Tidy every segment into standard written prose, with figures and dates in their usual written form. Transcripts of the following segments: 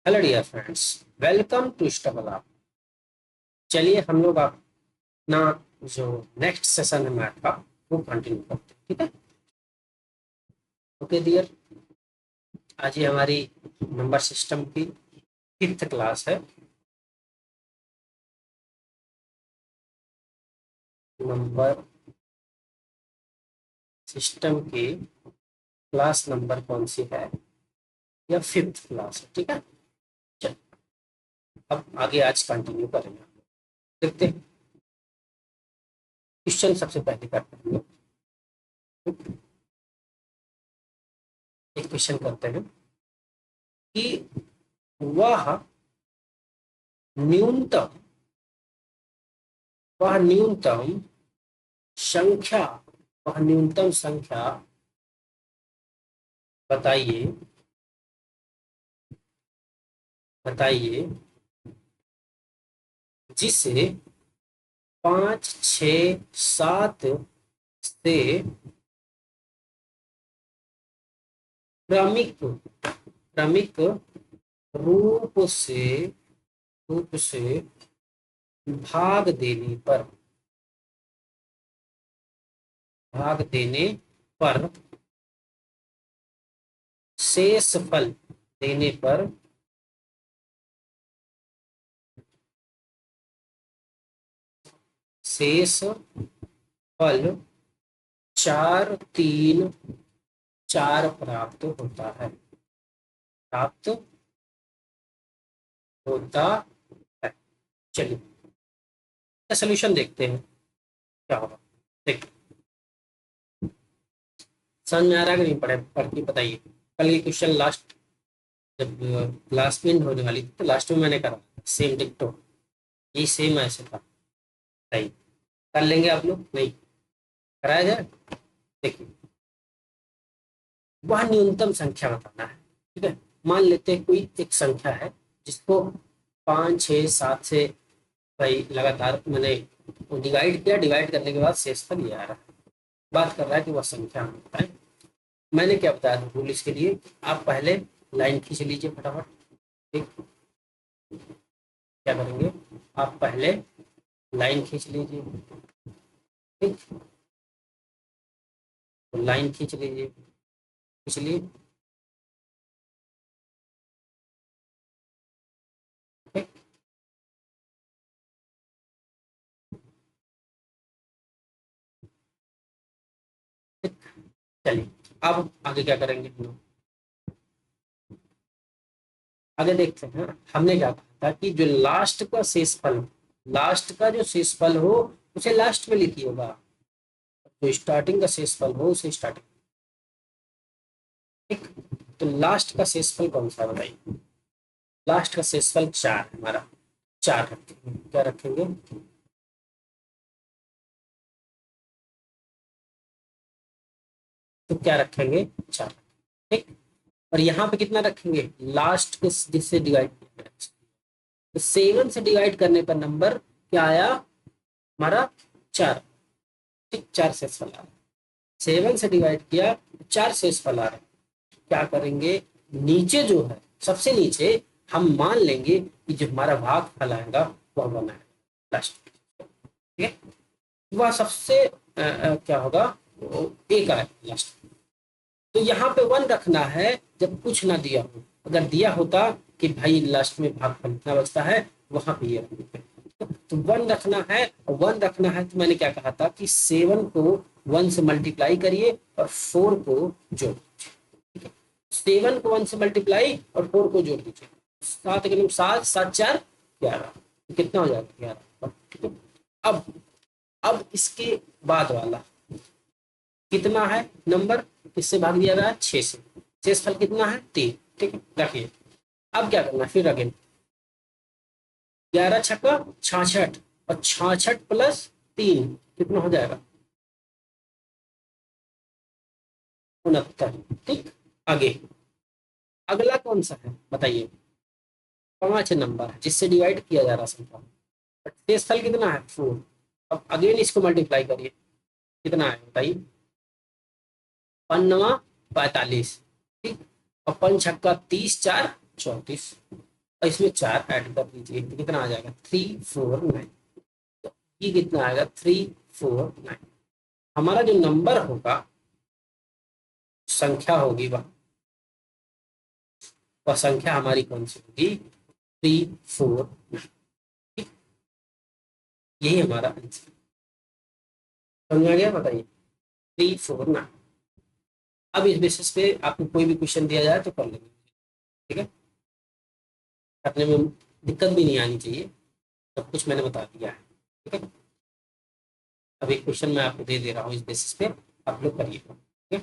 Hello dear friends, welcome to stubble आप। चलिए हम लोग अपना जो नेक्स्ट सेशन है मैथ का वो कंटिन्यू करते हैं। ठीक है, ओके डियर। आज ये हमारी नंबर सिस्टम की 5th क्लास है। नंबर सिस्टम की क्लास नंबर कौन सी है? या 5th क्लास है। ठीक है, चल अब आगे आज कंटिन्यू करेंगे। देखते हैं, क्वेश्चन सबसे पहले करते हैं। एक क्वेश्चन करते हैं कि वह न्यूनतम वह न्यूनतम संख्या वह न्यूनतम संख्या बताइए बताइए जिसे 5, 6, 7 से क्रमिक क्रमिक रूप से रूप से भाग देने पर भाग देने पर शेष फल देने पर शेष फल 4, 3, 4 प्राप्त होता है। प्राप्त होता है। चलिए सोल्यूशन देखते हैं क्या होगा। देखिए, समझ में आ रहा है कि नहीं? पढ़ के बताइए। कल ये क्वेश्चन लास्ट जब क्लास में होने वाली थी तो लास्ट में मैंने करा सेम डिक्टो, ये सेम ऐसे था। सही कर लेंगे आप लोग? नहीं कराया जाए? देखिए, वह न्यूनतम संख्या बताना है। ठीक है, मान लेते हैं कोई एक संख्या है जिसको 5, 6, 7 से भाई लगातार मैंने डिवाइड किया। डिवाइड करने के बाद शेषफल ये आ रहा है। बात कर रहा है कि वह संख्या होता है। मैंने क्या बताया था रूल इसके लिए? आप पहले लाइन खींच लीजिए फटाफट। ठीक, क्या करेंगे? आप पहले लाइन खींच लीजिए। ठीक, तो लाइन खींच लीजिए, खींच लिए। ठीक, चलिए अब आगे क्या करेंगे हम लोग? आगे देखते हैं। हमने क्या कहा था कि जो लास्ट का जो शेषफल हो उसे लास्ट में लिखिए होगा। जो स्टार्टिंग का शेषफल हो उसे स्टार्टिंग। ठीक, तो लास्ट का शेषफल कौन सा बताइए? लास्ट का शेषफल 4 है हमारा। 4 रखेंगे। क्या रखेंगे? तो क्या रखेंगे? 4। ठीक, और यहाँ पे कितना रखेंगे? लास्ट के जिससे डिवाइड किया, तो 7 से डिवाइड करने पर नंबर क्या आया हमारा? 4। ठीक, 4 शेषफल आ रहा है। 7 से डिवाइड किया, 4 शेषफल आ रहा है। क्या करेंगे? नीचे जो है सबसे नीचे हम मान लेंगे कि जो हमारा भाग फल आएगा वह 1 है लास्ट। ठीक है, वह सबसे क्या होगा? एक आएगा लास्ट। तो यहाँ पे 1 रखना है जब कुछ ना दिया हो। अगर दिया होता कि भाई लास्ट में भागफल कितना बचता है, वहां पे ये रखते। तो 1 रखना है। और 1 रखना है तो मैंने क्या कहा था कि 7 को 1 से मल्टीप्लाई करिए और 4 को जोड़ दीजिए। ठीक है, 7 को 1 से मल्टीप्लाई और 4 को जोड़ दीजिए। 7 के 7, 7 4 11। कितना हो जाएगा? 11। ठीक है, अब इसके बाद वाला कितना है नंबर? किससे भाग दिया गया है? 6 से। शेषफल कितना है? 3। ठीक है, रखिए। अब क्या करना है फिर? अगेन 11 छक्का 66, और 66 प्लस 3 कितना हो जाएगा? 69। ठीक, आगे अगला कौन सा है बताइए? 5 नंबर है जिससे डिवाइड किया जा रहा संख्या। शेषफल कितना है? 4। अब अगेन इसको मल्टीप्लाई करिए। कितना है बताइए? 5 9 45। ठीक, और 5 छक्का 30, 4 34। और इसमें 4 ऐड कर दीजिए तो कितना आ जाएगा 349। तो ये कितना आएगा 349। हमारा जो नंबर होगा, संख्या होगी वह संख्या हमारी कौन सी होगी 349। यही हमारा आंसर। समझ में आ गया? बताइए 349। अब इस बेसिस पे आपको कोई भी क्वेश्चन दिया जाए तो कर लेंगे। ठीक है, करने में दिक्कत भी नहीं आनी चाहिए, सब कुछ मैंने बता दिया है। ठीक है, अब एक क्वेश्चन मैं आपको दे दे रहा हूँ, इस बेसिस पे आप लोग करिए। ठीक है,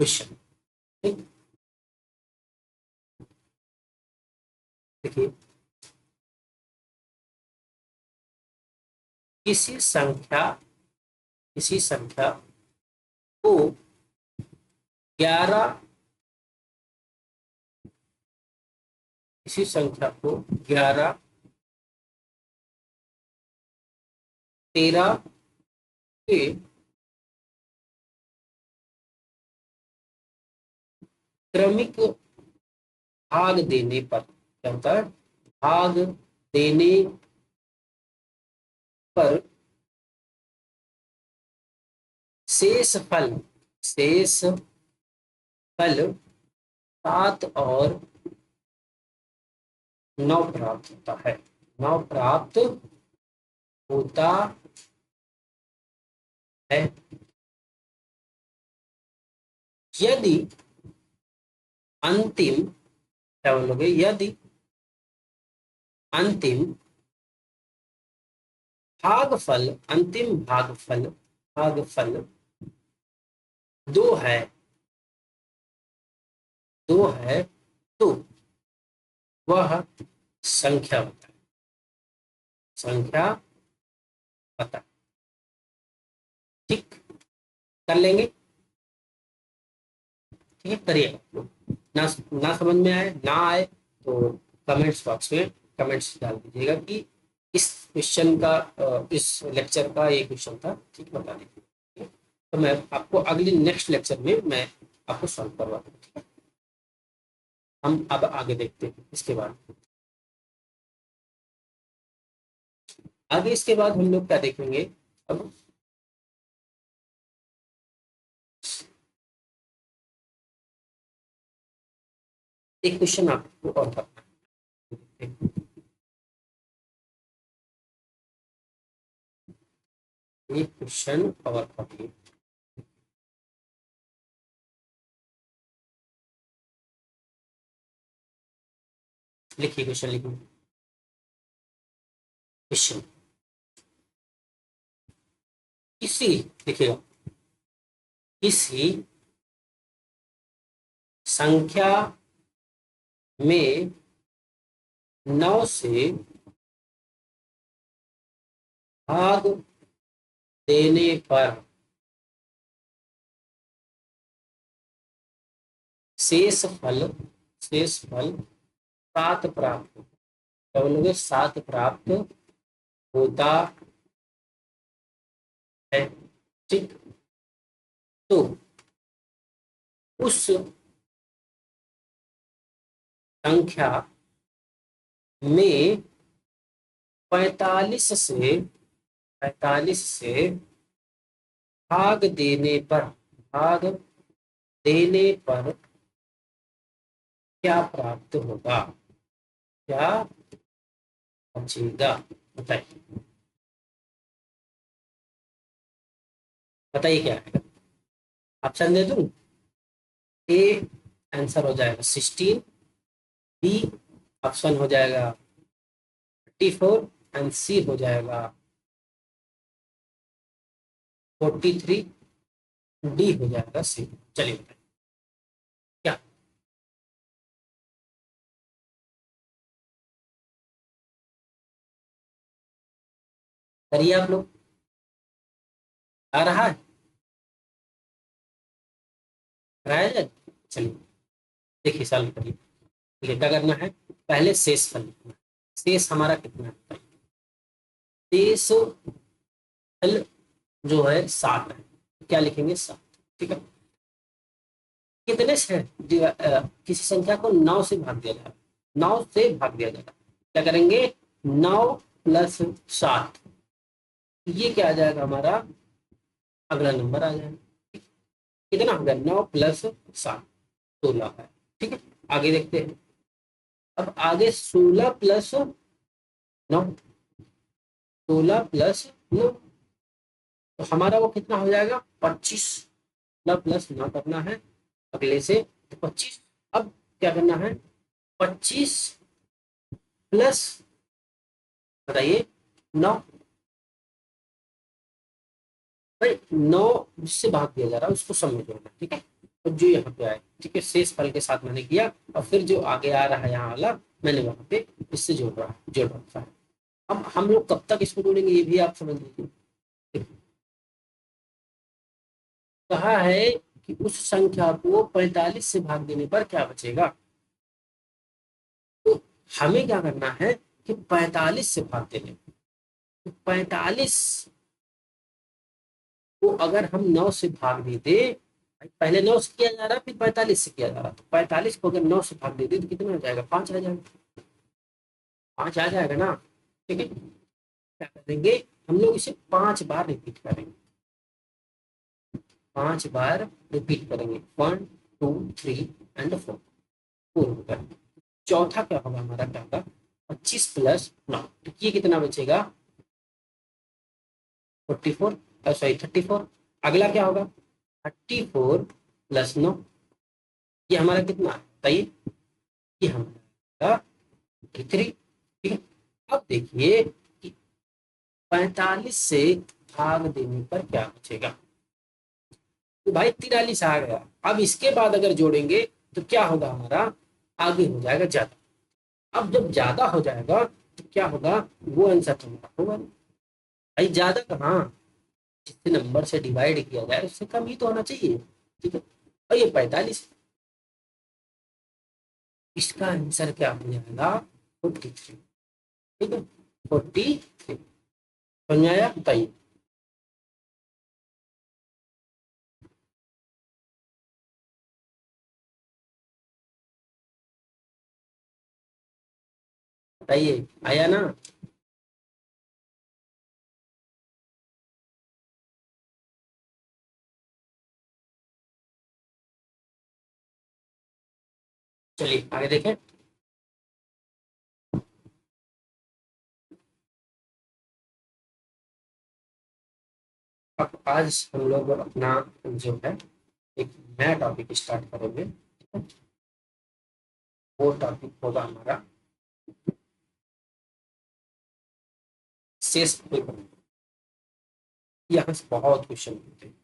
क्वेश्चन। ठीक, देखिए किसी संख्या किसी संख्या को 11 किसी संख्या को 11, 13 के क्रमिक भाग देने पर, क्या होता है, भाग देने पर शेष फल 7 और 9 प्राप्त होता है। 9 प्राप्त होता है यदि अंतिम, क्या बोलोगे, यदि अंतिम भागफल 2 है, 2 है, तो वह संख्या बताए। संख्या बताए। ठीक, कर लेंगे। ठीक है, करिएगा। ना ना समझ में आए ना आए तो कमेंट्स बॉक्स में कमेंट्स डाल दीजिएगा कि इस क्वेश्चन का, इस लेक्चर का ये क्वेश्चन था, ठीक, बता दीजिए। ठीक है? तो मैं आपको अगले नेक्स्ट लेक्चर में मैं आपको सॉल्व करवा दूँ। ठीक है, हम अब आगे देखते हैं इसके बाद। आगे इसके बाद हम लोग क्या देखेंगे अब, एक क्वेश्चन आपको और करना है। एक क्वेश्चन और करिए। लिखिए क्वेश्चन, लिखिए क्वेश्चन। किसी, लिखिएगा, किसी संख्या में 9 से भाग देने पर शेष फल शेष फल 7 प्राप्त, क्या बोलोगे, 7 प्राप्त होता है। ठीक, तो उस संख्या में 45 से भाग देने पर क्या प्राप्त होगा, क्या बचेगा? बताइए, बताइए क्या है। ऑप्शन दे दूं? ए आंसर हो जाएगा 16, बी ऑप्शन हो जाएगा 34, एंड सी हो जाएगा 43, डी हो जाएगा सी। चलिए बताइए क्या। करिए आप लोग, आ रहा है, कराया जाए। चलिए देखिए, सॉल्व करिए। देखिए क्या करना है, पहले शेष फल लिखना है। शेष हमारा कितना है? शेष फल जो है 7 है, क्या लिखेंगे 7। ठीक है, कितने से किसी संख्या को 9 से भाग दिया जाए, 9 से भाग दिया जाएगा, क्या करेंगे 9 प्लस 7, ये क्या आ जाएगा हमारा अगला नंबर आ जाएगा। कितना हो गया 9 प्लस 7, 16 है। ठीक है, आगे देखते हैं। अब आगे 16 प्लस 9, 16 प्लस 9, तो हमारा वो कितना हो जाएगा 25, प्लस 9 करना है अगले से, तो 25। अब क्या करना है 25 प्लस बताइए 9, भाई 9 जिससे भाग दिया जा रहा है उसको सब में जोड़ना, ठीक है। तो जो यहाँ पे आए, ठीक है, शेष फल के साथ मैंने किया, और फिर जो आगे आ रहा है यहाँ वाला मैंने वहां पे इससे जोड़ रखा है। अब हम लोग कब तक इसको जोड़ेंगे ये भी आप समझ लीजिए। कहा है कि उस संख्या को 45 से भाग देने पर क्या बचेगा, तो हमें क्या करना है कि 45 से भाग देने, तो 45 को अगर हम 9 से भाग देते, पहले 9 से किया जा रहा है फिर 45 से किया जा रहा है, तो 45 को अगर 9 से भाग देते तो कितना हो जाएगा 5 आ जाएगा, 5 आ जाएगा ना। ठीक है, क्या करेंगे हम लोग इसे 5 बार रिपीट करेंगे, 5 बार रिपीट करेंगे, 1 2 3 एंड 4, 4 होगा। चौथा क्या होगा हमारा, क्या होगा 25 प्लस 9, तो ये कितना बचेगा 44, सॉरी 34। अगला क्या होगा 34 प्लस 9, ये हमारा कितना है बताइए, ये हमारा 53। ठीक है, अब देखिए कि 45 से भाग देने पर क्या बचेगा, तो भाई 43 आ गया। अब इसके बाद अगर जोड़ेंगे तो क्या होगा हमारा, आगे हो जाएगा ज्यादा। अब जब ज्यादा हो जाएगा तो क्या होगा, वो आंसर तो हमारा होगा नहीं। भाई ज्यादा कहाँ, जितने नंबर से डिवाइड किया जाए उससे कम ही तो होना चाहिए। ठीक है, और ये 45, इसका आंसर क्या हो जाएगा 43। ठीक है, 43, समझ में आया बताइए। बताइए आया ना। चलिए आगे देखें। अब आज हम लोग अपना जो है एक नया टॉपिक स्टार्ट करेंगे, ठीक है? वो टॉपिक होगा हमारा शेष पेपर। यहाँ से बहुत क्वेश्चन होते हैं,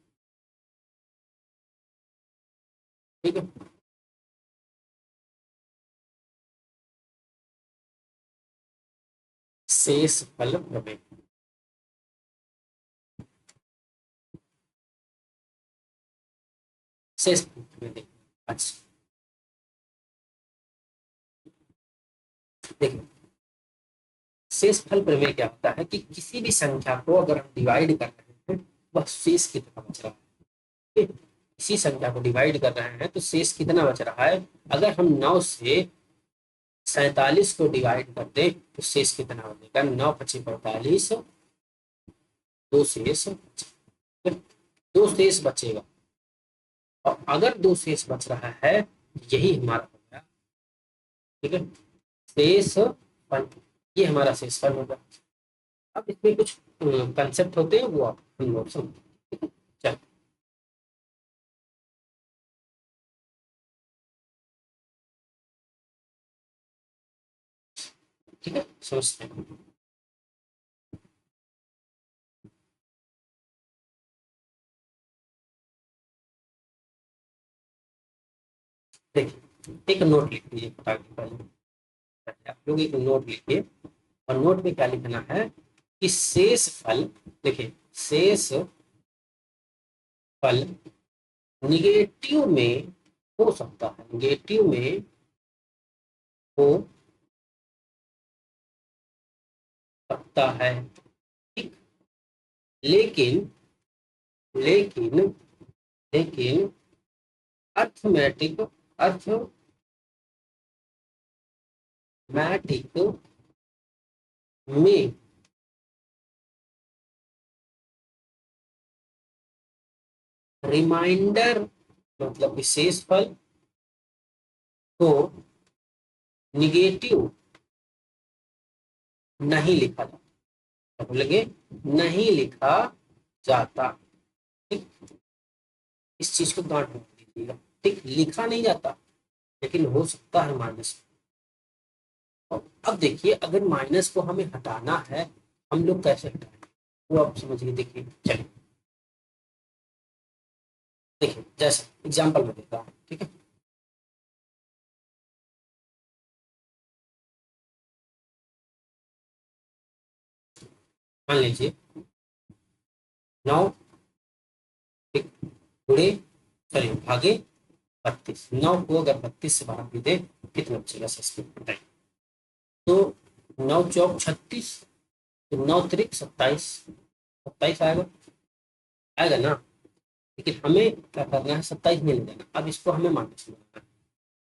ठीक है। शेष फल प्रमेय, शेष फल प्रमेय देखिए आज। देखिए शेष फल प्रमेय क्या होता है कि किसी भी संख्या को अगर हम डिवाइड कर रहे हैं वह शेष कितना बच रहा है, इसी संख्या को डिवाइड कर रहे हैं तो शेष कितना बच रहा है। अगर हम 9 से 47 को डिवाइड कर दे तो शेष कितना बचेगा, 9 पचे 45, दो शेष, दो शेष बचेगा। और अगर दो शेष बच रहा है, यही हमारा हो गया, ठीक है, शेष फल, ये हमारा शेष फल होगा। अब इसमें कुछ कंसेप्ट होते हैं वो आप हम लोग समझ, ठीक है। चल ठीक है, समझते हैं। देखिए एक नोट लिख लीजिए फटाक से, आप लोग एक नोट लिखिए, और नोट में क्या लिखना है कि शेष फल, देखिए शेष फल निगेटिव में हो सकता है, निगेटिव में हो सकता है, ठीक। लेकिन लेकिन लेकिन अर्थमेटिक में रिमाइंडर मतलब विशेष फल को निगेटिव नहीं लिखा जाता, बोलेंगे नहीं लिखा जाता। ठीक, इस चीज को गांठ बांध दीजिएगा। ठीक, लिखा नहीं जाता लेकिन हो सकता है माइनस। और अब देखिए अगर माइनस को हमें हटाना है हम लोग कैसे हटाएंगे वो आप समझिए। देखिए चलिए देखिए जैसे एग्जाम्पल में देता हूँ। ठीक है, मान लीजिए 9 गुणे चलिए भागे 32। 9 को अगर 32 से भाग भी दे कितना बचेगा सस्ते बताइए। तो 9 चौक 36, तो 9 त्रिक 27, 27 आएगा, आएगा ना। लेकिन हमें क्या करना है 27 में ले जाना। अब इसको हमें माइनस बनाना है।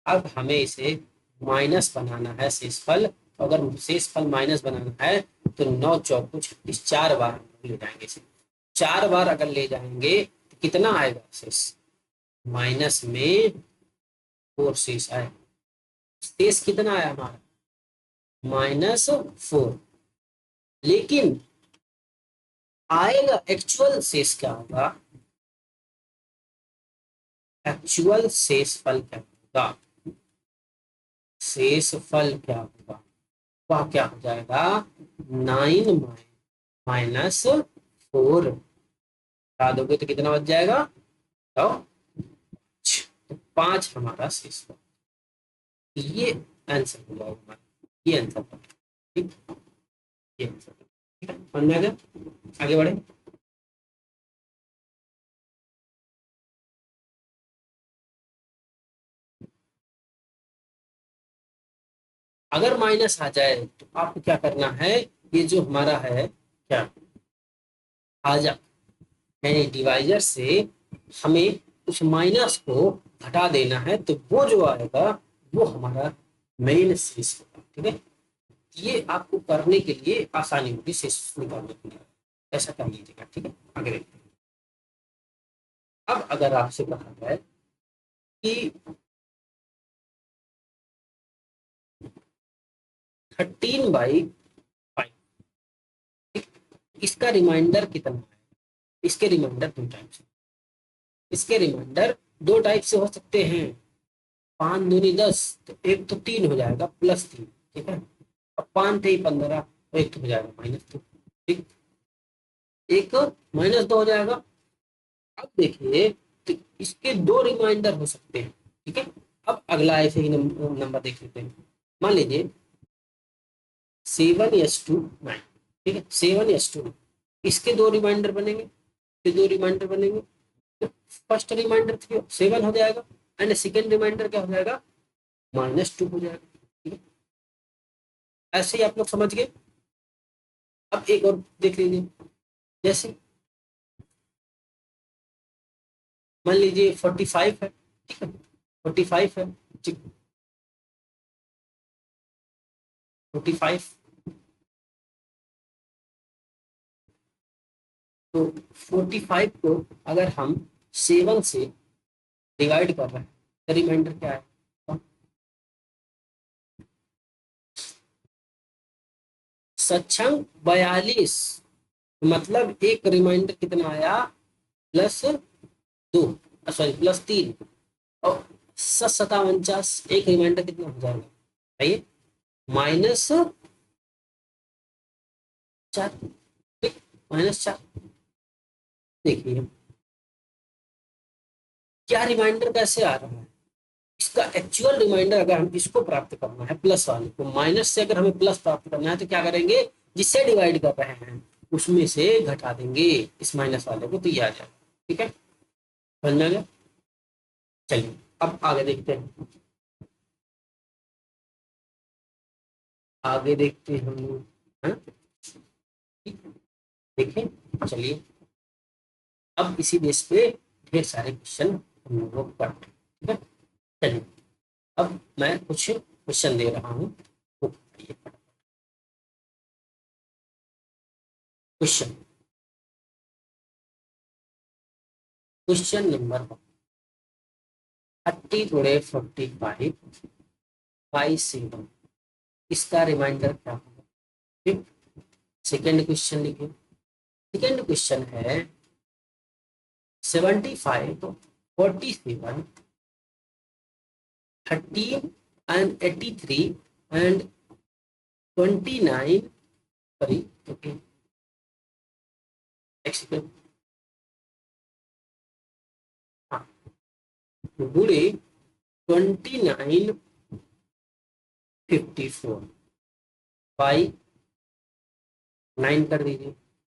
अब हमें इसे माइनस बनाना है शेषफल। अगर शेषफल माइनस बनाना है तो 9 चौक को 36 4 बार हम ले जाएंगे इसे। 4 बार अगर ले जाएंगे तो कितना आएगा शेष, माइनस में 4 शेष आए। शेष कितना आया हमारा -4। लेकिन आएगा एक्चुअल शेष क्या होगा, एक्चुअल शेष फल क्या होगा, शेष फल क्या होगा वह क्या हो जाएगा 9 -4 हटा दोगे तो कितना बच जाएगा तो 5 हमारा शेष फल। ये आंसर हो जाएगा हमारा, ये आंसर। ठीक, ये आंसर। ठीक है, समझ में आ गया। आगे बढ़े। अगर माइनस आ जाए तो आपको क्या करना है, ये जो हमारा है क्या भाजक यानी डिवाइजर से हमें उस माइनस को घटा देना है। तो वो जो आएगा वो हमारा मेन शेष होगा। ठीक है, ये आपको करने के लिए आसानी होगी शेष निकालने के लिए। ऐसा कर लीजिएगा। ठीक है, आगे देखते हैं। अब अगर आपसे कहा जाए कि 13/5 इसका रिमाइंडर कितना है, इसके रिमाइंडर 2 टाइप से, इसके रिमाइंडर 2 टाइप से हो सकते हैं। 5 दूनी 10, तो एक तो 3 हो जाएगा +3। ठीक है, अब 5 थे 15, तो एक तो हो जाएगा -2। ठीक, एक -2 हो जाएगा। अब देखिए तो इसके 2 रिमाइंडर हो सकते हैं। ठीक है, अब अगला ऐसे ही नंबर देख लेते हैं। मान लीजिए 7s2 9। ठीक है, 7s2 इसके 2 रिमाइंडर बनेंगे, इसके 2 रिमाइंडर बनेंगे। तो फर्स्ट रिमाइंडर 7 हो जाएगा एंड सेकेंड रिमाइंडर क्या हो जाएगा -2 हो जाएगा। ठीक है, ऐसे ही आप लोग समझ गए। अब एक और देख लीजिए, जैसे मान लीजिए 45 है। ठीक है, 45 है। ठीक, 45, तो 45 को अगर हम 7 से डिवाइड कर रहे हैं तो रिमाइंडर क्या है, सक्षम 42। मतलब एक रिमाइंडर कितना आया +2, सॉरी +3। और 57 एक रिमाइंडर कितना हो जाएगा बताइए -4। ठीक, -4। देखिए क्या रिमाइंडर कैसे आ रहा है, इसका एक्चुअल रिमाइंडर अगर हम इसको प्राप्त करना है प्लस वाले को, माइनस से अगर हमें प्लस प्राप्त करना है तो क्या करेंगे, जिससे डिवाइड कर रहे हैं उसमें से घटा देंगे इस माइनस वाले को, तो ये आ जाएगा। ठीक है, समझ में आ गया। चलिए अब आगे देखते हैं, आगे देखते हैं हम। हाँ? देखें चलिए, अब इसी बेस पे ढेर सारे क्वेश्चन हम लोग पढ़ते हैं। ठीक मैं कुछ क्वेश्चन दे रहा हूँ, तो क्वेश्चन क्वेश्चन नंबर 30 × 45 बाई 7, इसका रिमाइंडर क्या होगा? ठीक, सेकेंड क्वेश्चन लिखिए। सेकेंड क्वेश्चन है 75, 47, 13 and 83 and 29, sorry, okay, हाँ, गुणे 2954 बाई 9 कर दीजिए।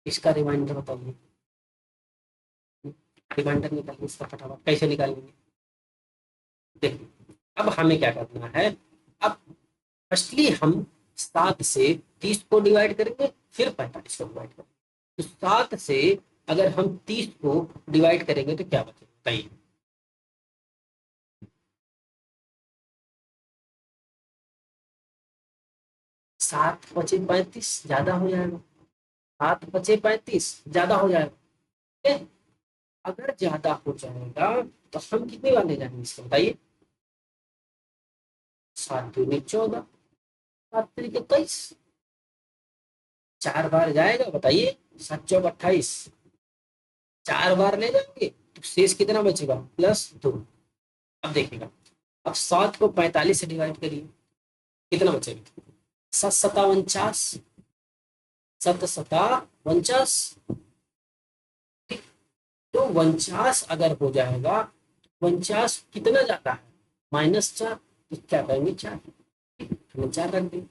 इसका रिमाइंडर बताइए। रिमाइंडर निकालिए इसका फटाफट, कैसे निकालेंगे? देखिए, अब हमें क्या करना है, अब फर्स्टली हम 7 से 30 को डिवाइड करेंगे, फिर 45 को डिवाइड करेंगे। तो 7 से अगर हम 30 को डिवाइड करेंगे तो क्या बचेगा बताइए? 7 पचे 35 ज्यादा हो जाएगा। 7 पचे 35 ज्यादा हो जाएगा। ठीक है? अगर ज्यादा हो जाएगा तो हम कितने वाले जाएंगे इसको बताइए? 7 दूनी 14, 7 तरीके 23, 4 बार जाएगा बताइए? 7 चौक 28, 4 बार ले जाएंगे तो शेष कितना बचेगा? +2। अब देखिएगा, अब 7 को 45 से डिवाइड करिए, कितना बचेगा? 7 सता 49, 7 सता 49। ठीक, तो 49 अगर हो जाएगा, 49 कितना जाता है? -4, तो क्या करेंगे? 4, हमने 4 रख दिया।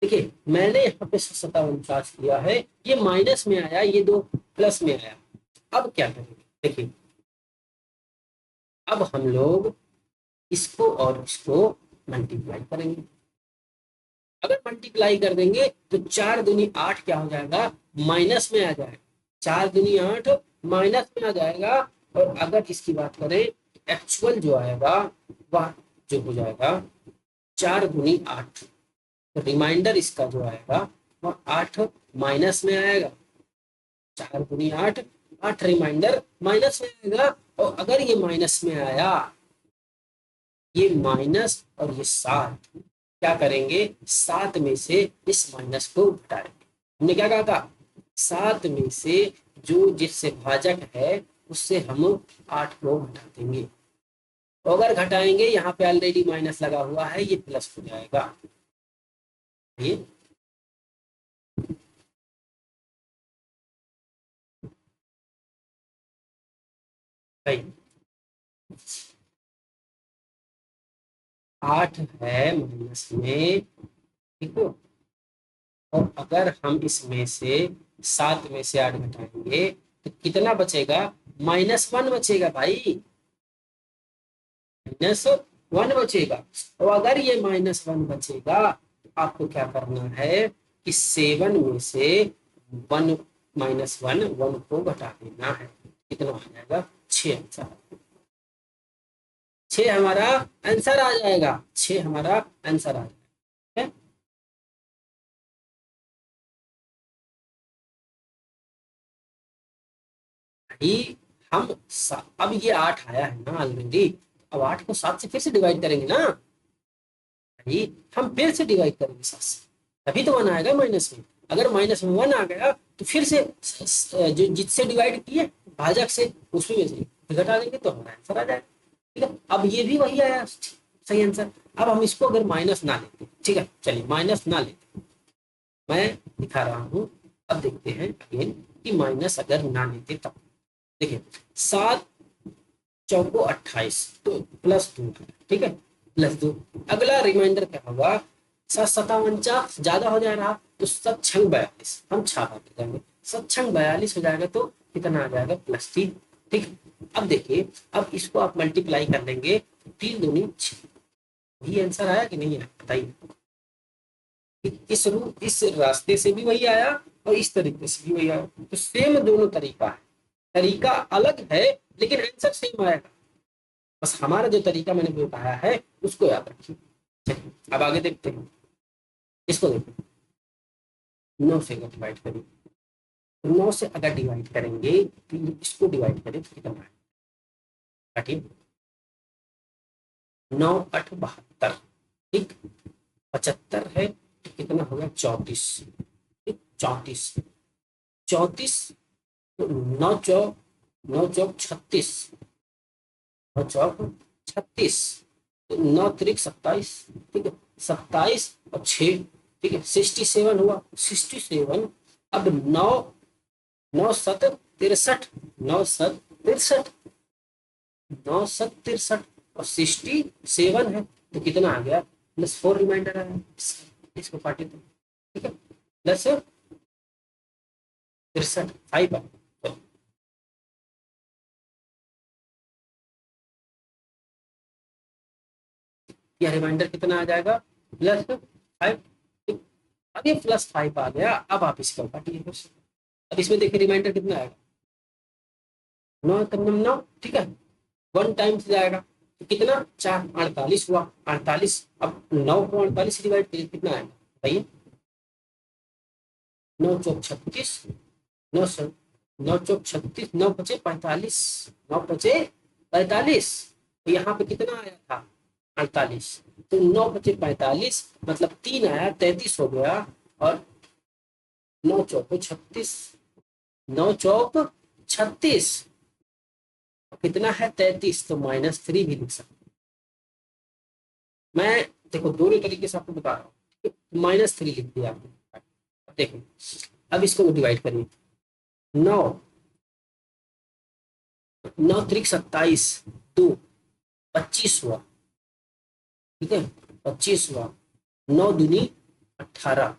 देखिए, मैंने यहाँ पे 7 किया है, ये माइनस में आया, ये 2 प्लस में आया। अब क्या करेंगे? देखिए, अब हम लोग इसको और इसको मल्टीप्लाई करेंगे। अगर मल्टीप्लाई कर देंगे तो 4 दूनी 8 क्या हो जाएगा? माइनस में आ जाएगा। 4 दूनी 8 माइनस में आ जाएगा। और अगर इसकी बात करें, एक्चुअल जो आएगा वह जो हो जाएगा 4 दूनी 8, रिमाइंडर इसका जो आएगा वह 8 माइनस में आएगा। 4 दूनी 8, 8 रिमाइंडर माइनस में आएगा। और अगर ये माइनस में आया, ये माइनस और ये 7, क्या करेंगे? 7 में से इस माइनस को घटाएंगे। हमने क्या कहा था? 7 में से जो जिससे भाजक है उससे हम 8 को घटा देंगे। तो अगर घटाएंगे, यहाँ पे ऑलरेडी माइनस लगा हुआ है, ये प्लस हो जाएगा। ये 8 है माइनस में, ठीक है। और अगर हम इसमें से 7 में से 8 घटाएंगे तो कितना बचेगा? -1 बचेगा भाई, -1 बचेगा। और अगर ये -1 बचेगा तो आपको क्या करना है कि 7 में से 1 -1 1 को घटा देना है। कितना आ जाएगा? 6 आंसर। 6 हमारा आंसर आ जाएगा। 6 हमारा आंसर आ जाएगा। भाई, हम अब ये 8 आया है ना ऑलरेडी, अब 8 को 7 से फिर से डिवाइड करेंगे ना भाई, हम फिर से डिवाइड करेंगे 7 से, तभी तो 1 आएगा माइनस में। अगर माइनस में 1 आ गया तो फिर से जो जिससे डिवाइड किए भाजक से, उसमें से घटा देंगे तो हमारा आंसर आ जाएगा। ठीक है, अब ये भी वही आया सही आंसर। अब हम इसको अगर माइनस ना लेते, ठीक है, चलिए माइनस ना लेते, मैं दिखा रहा हूँ। अब देखते हैं अगेन कि माइनस अगर ना लेते तब। देखिए, 7 चौको 28, तो +2, ठीक है, +2। अगला रिमाइंडर क्या होगा? 7 सता 49 ज्यादा हो जा रहा, तो 7 छंग 42, हम 6 बार जाएंगे, 7 छंग 42 हो जाएगा, तो कितना आ जाएगा? +3। ठीक, अब देखिए, अब इसको आप मल्टीप्लाई कर लेंगे, 3 दूनी 6। ये आंसर आया कि नहीं आया बताइए? इस रास्ते से भी वही आया और इस तरीके से भी वही आया, तो सेम दोनों तरीका है, तरीका अलग है लेकिन आंसर सेम आएगा। बस हमारा जो तरीका मैंने बताया है उसको याद रखिए। चलिए अब आगे देखते हैं। इसको देखिए, 9 से अगर डिवाइड करें, 9 से अगर डिवाइड करेंगे तो इसको डिवाइड करें तो कितना है? ठीक, 9 8 72, ठीक, 75 है तो कितना होगा? 34, ठीक, 34, 34, तो 9 चौक, 9 चौक 36, 9 चौक 36, तो 9 त्रिक 27, ठीक है, 27 और 6, ठीक है, 67 हुआ, 67। अब 9, 9 7 63, 9 7 63, 9 7 63 और 67 है तो कितना आ गया? +4 रिमाइंडर आया, इसको काटे तो, ठीक है, +63 5 है। तो यह रिमाइंडर कितना आ जाएगा? +5। अब ये +5 आ गया, अब आप इसको काटिए फिर से। अब इसमें देखिए रिमाइंडर कितना आएगा? 9 तब 9, ठीक है, 1 टाइम्स जाएगा तो कितना? 4 48 हुआ, 48। अब 9 को 48 से डिवाइड करिए, कितना आएगा बताइए? 9 चौक 36, 9 9 चौक 36, 9 बचे 45, 9 बचे 45, तो यहाँ पे कितना आया था? 48, तो 9 बचे 45 मतलब 3 आया, 33 हो गया। और 9 चौक 36, 9 चौक 36, कितना है? 33, तो -3 भी लिख सकते। मैं देखो दोनों तरीके से आपको बता रहा हूँ, -3 लिख दिया आपने। अब देखो, अब इसको डिवाइड करिए, 9, 9 त्रिक 27, 2 25 हुआ, ठीक है, 25 हुआ, 9 दूनी 18,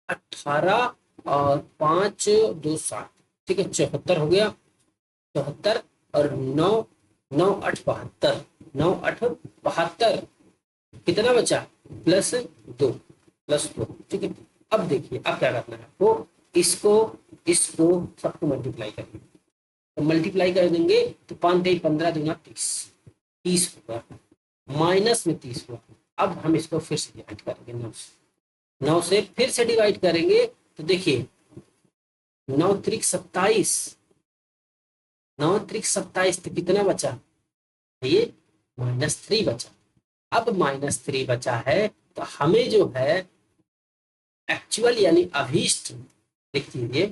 18 और 5 2 7, ठीक है, 74 हो गया, 74 और 9, 9 8 72, 9 8 72, कितना बचा? +2, +2, ठीक है। अब देखिए अब क्या करना है आपको, इसको इसको सबको मल्टीप्लाई करिए, तो मल्टीप्लाई कर देंगे तो 5 3 15 दूना 30, 30 हुआ, माइनस में 30 हुआ। अब हम इसको फिर से डिवाइड करेंगे, 9 से, 9 से फिर से डिवाइड करेंगे तो देखिए 9 त्रिक 27, 9 त्रिक 27 तो कितना बचा? ये -3 बचा। अब -3 बचा है तो हमें जो है एक्चुअल यानी अभीष्ट लिख दीजिए,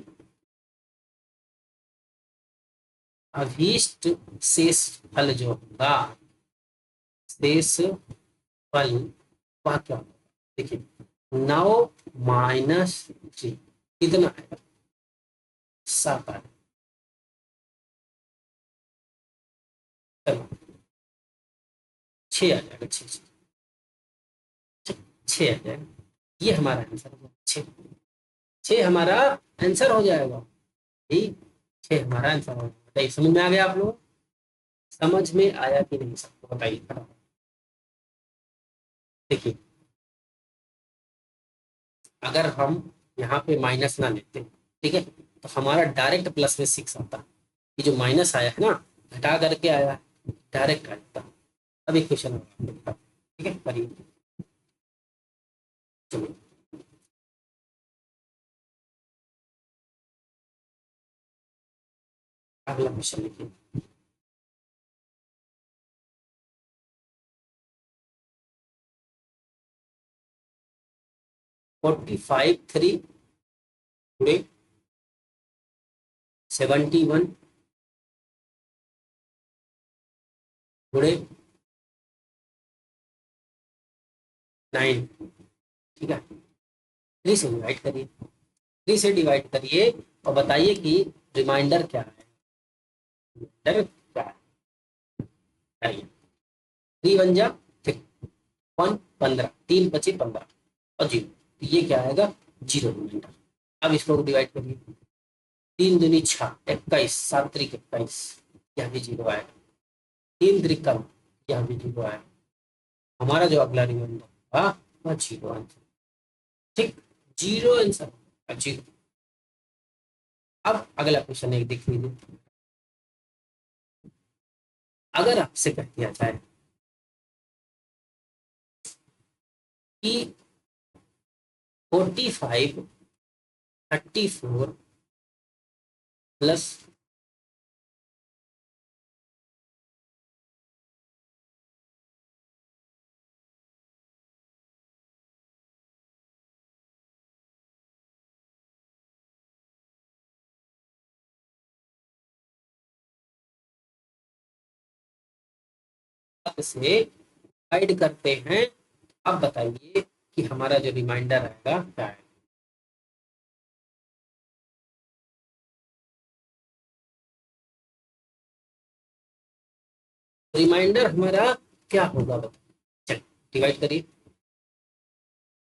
अभीष्ट शेष फल जो होगा, शेष फल वह क्या होगा? देखिए 9 - 3 कितना है? 7 आएगा। चलो 6 आ जाएगा, 6 6 आ जाएगा, ये हमारा आंसर होगा। 6, 6 हमारा आंसर हो जाएगा, ठीक, 6 हमारा आंसर हो जाएगा। बताइए समझ में आ गया आप लोग? समझ में आया कि नहीं सबको बताइए फटाफट। देखिए अगर हम यहाँ पे माइनस ना लेते, ठीक है, तो हमारा डायरेक्ट प्लस में 6 आता। ये जो माइनस आया है ना, घटा करके आया है, डायरेक्ट आ जाता। अब एक क्वेश्चन होगा, ठीक है, करिए। चलिए अगला क्वेश्चन लिखिए। 45 3 गुणे 71 गुणे 9, ठीक है, 3 से डिवाइड करिए, 3 से डिवाइड करिए और बताइए कि रिमाइंडर क्या है? रिमाइंडर क्या है? करिए, 3 1 जा 3, 1 15, 3 बचे 15 और 0, तो ये क्या आएगा? 0 रिमाइंडर। अब इसको डिवाइड करिए, 3 दूनी 6 21, 7 त्रिक 21, यह भी 0 आएगा, 3 त्रिक कम, यह भी 0 आएगा। हमारा जो अगला रिमाइंडर था वह 0 आंसर, ठीक, 0 आंसर, 0। अब अगला क्वेश्चन एक देख लीजिए, अगर आपसे कह दिया जाए कि 45 34 प्लस से डिवाइड करते हैं, अब बताइए कि हमारा जो रिमाइंडर आएगा क्या है। रिमाइंडर हमारा क्या होगा बताइए। चलिए डिवाइड करिए,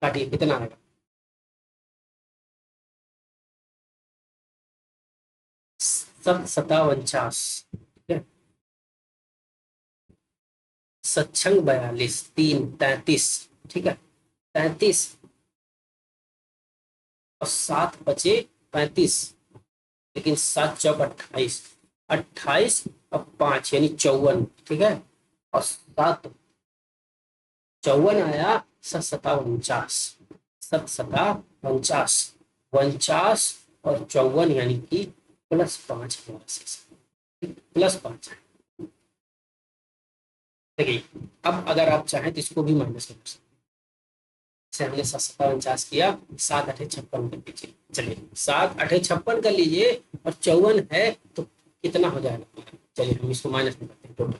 काटिए, कितना आएगा। 7 7 49, ठीक है। सत्संग 42, 3 33, ठीक है। 33 और 7 बचे 35, लेकिन 7 चौक 28, 28 और 5 यानी 54, ठीक है। और 7 54 आया, 7 7 49, 7 7 49, 49 और 54 यानी कि +5 हमारा शेष, +5 है। देखिए अब अगर आप चाहें तो इसको भी माइनस कर सकते हैं। जैसे हमने 7 7 49 किया, 7 8 56 कर लीजिए। चलिए 7 8 56 कर लीजिए, और 54 है तो कितना हो जाएगा हमारा। चलिए हम इसको माइनस में करते हैं, टोटल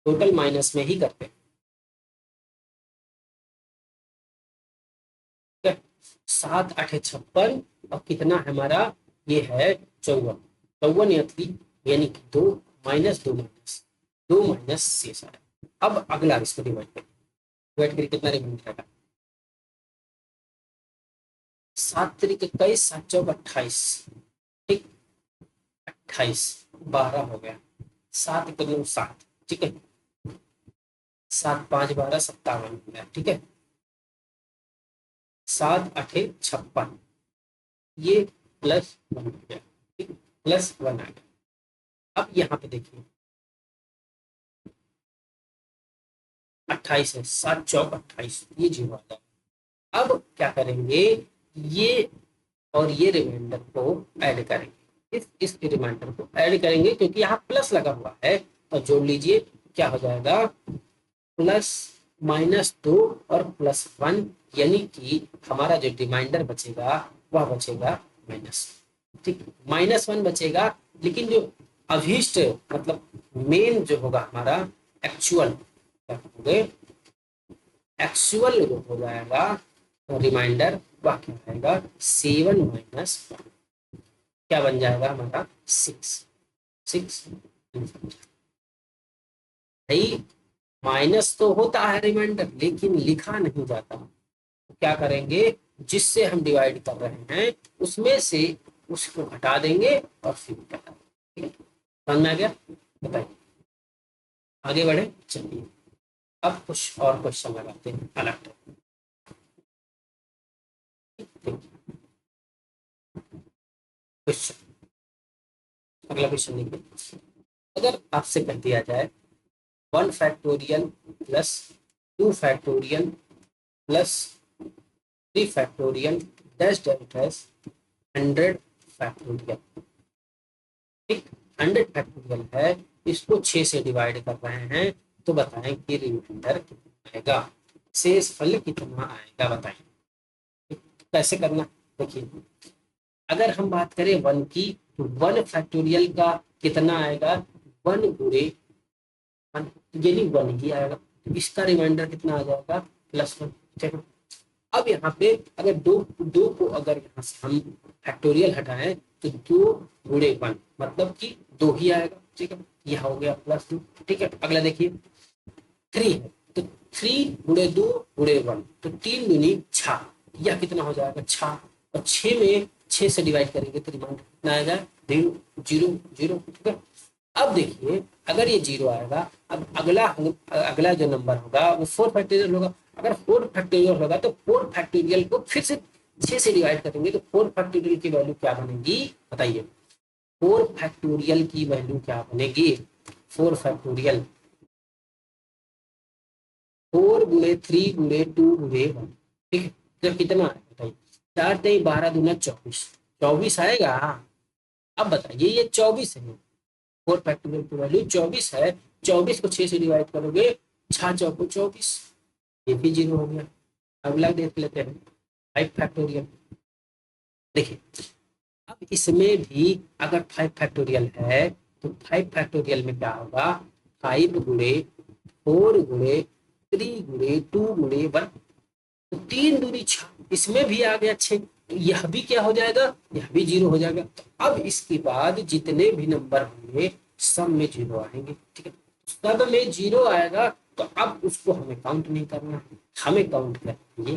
टोटल माइनस में ही करते हैं, ठीक है। 7 8 56 और कितना है हमारा, ये है 54, 54 या 3 यानी कि 2 -2 -2 माइनस शेष आया। अब अगला इसको डिवाइड करिए कितना रिमाइंडर आएगा। 7 3 21, 7 चौक 28, ठीक। 28 12 हो गया, 7 1 7, ठीक है। 7 5 12 57 हो गया, ठीक है। 7 8 56, ये +1 हो गया, ठीक, +1 आ गया। अब यहाँ पे देखिए 28 है, 7 चौक 28, ये 0 आ गया। अब क्या करेंगे, ये और ये रिमाइंडर को ऐड करेंगे, इस रिमाइंडर को ऐड करेंगे क्योंकि यहाँ प्लस लगा हुआ है, तो जोड़ लीजिए, क्या हो जाएगा, प्लस -2 और +1, यानी कि हमारा जो रिमाइंडर बचेगा वह बचेगा माइनस, ठीक, -1 बचेगा। लेकिन जो अभीष्ट मतलब मेन जो होगा हमारा एक्चुअल, क्या कहोगे, एक्चुअल जो हो जाएगा रिमाइंडर, वह क्या आएगा, 7 -1, क्या बन जाएगा हमारा 6 6। भाई माइनस तो होता है रिमाइंडर, लेकिन लिखा नहीं जाता। तो क्या करेंगे, जिससे हम डिवाइड कर रहे हैं उसमें से उसको घटा देंगे और फिर घटा देंगे, ठीक है। समझ में आ गया, बताइए, आगे बढ़े। चलिए अब कुछ और क्वेश्चन लगाते हैं अलग क्वेश्चन। अगला क्वेश्चन देखिए, अगर आपसे कह दिया जाए 1 factorial plus 2 factorial plus 3 factorial dash dash dash 100 factorial, ठीक, 100 फैक्टोरियल है, इसको 6 से डिवाइड कर रहे हैं, तो बताएं कि रिमाइंडर कितना आएगा, शेष फल कितना आएगा बताएं। कैसे करना, देखिए अगर हम बात करें 1 की, तो 1 फैक्टोरियल का कितना आएगा, 1 गुणे 1, यानी 1 ही आएगा, तो इसका रिमाइंडर कितना आ जाएगा, +1, ठीक है। अब यहाँ पे अगर दो दो को अगर यहाँ से हम फैक्टोरियल हटाएं, तो 2 गुणे 1 मतलब कि 2 ही आएगा, ठीक है। यह हो गया +2, ठीक है। अगला देखिए 3 है, तो 3 गुणे 2 गुणे 1, तो 3 दूनी 6, यह कितना हो जाएगा 6, और 6 में 6 से डिवाइड करेंगे तो रिमाइंडर कितना आएगा, 0 0 0, ठीक है। अब देखिए अगर ये 0 आएगा, अब अगला जो नंबर होगा वो 4 फैक्टोरियल होगा। अगर 4 फैक्टोरियल होगा तो 4 फैक्टोरियल को फिर से 6 से डिवाइड करेंगे, तो 4 फैक्टोरियल की वैल्यू क्या बनेगी बताइए, 4 फैक्टोरियल की वैल्यू क्या बनेगी, 4 फैक्टोरियल, 4 गुणे 3 गुणे 2 गुणे 1, ठीक है। तो कितना है बताइए, 4 3 12 दूना 24, 24 आएगा। अब बताइए ये 24 है, 4 फैक्टोरियल की वैल्यू 24 है, 24 को 6 से डिवाइड करोगे, 6 चौको 24, ये भी जीरो हो गया। अगला देख लेते हैं 5 फैक्टोरियल। देखिए अब इसमें भी अगर 5 फैक्टोरियल है तो 5 फैक्टोरियल में क्या होगा, 5 गुणे 4 गुणे 3 गुणे 2 गुणे 1, तो 3 दूनी 6, इसमें भी आ गया 6, तो यह भी क्या हो जाएगा, यह भी जीरो हो जाएगा। तो अब इसके बाद जितने भी नंबर होंगे सब में जीरो आएंगे, ठीक है। सब में जीरो आएगा तो अब उसको हमें काउंट नहीं करना, हमें काउंट करेंगे।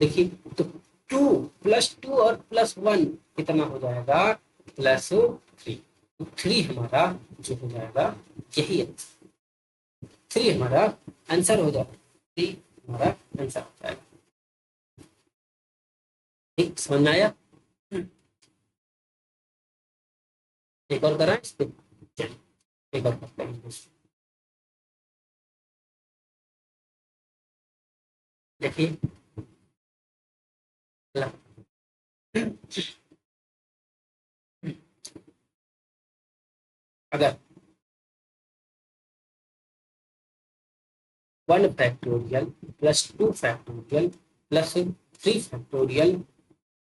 देखिए तो 2 प्लस 2 और प्लस 1 कितना हो जाएगा, +3, तो 3 हमारा जो हो जाएगा यही है, 3 हमारा आंसर हो जाएगा, 3 हमारा आंसर हो जाएगा। ठीक, समझ में आया। एक और करा इस पे, चलिए एक और करते हैं। देखिए अगर 1 factorial plus 2 factorial plus 3 factorial,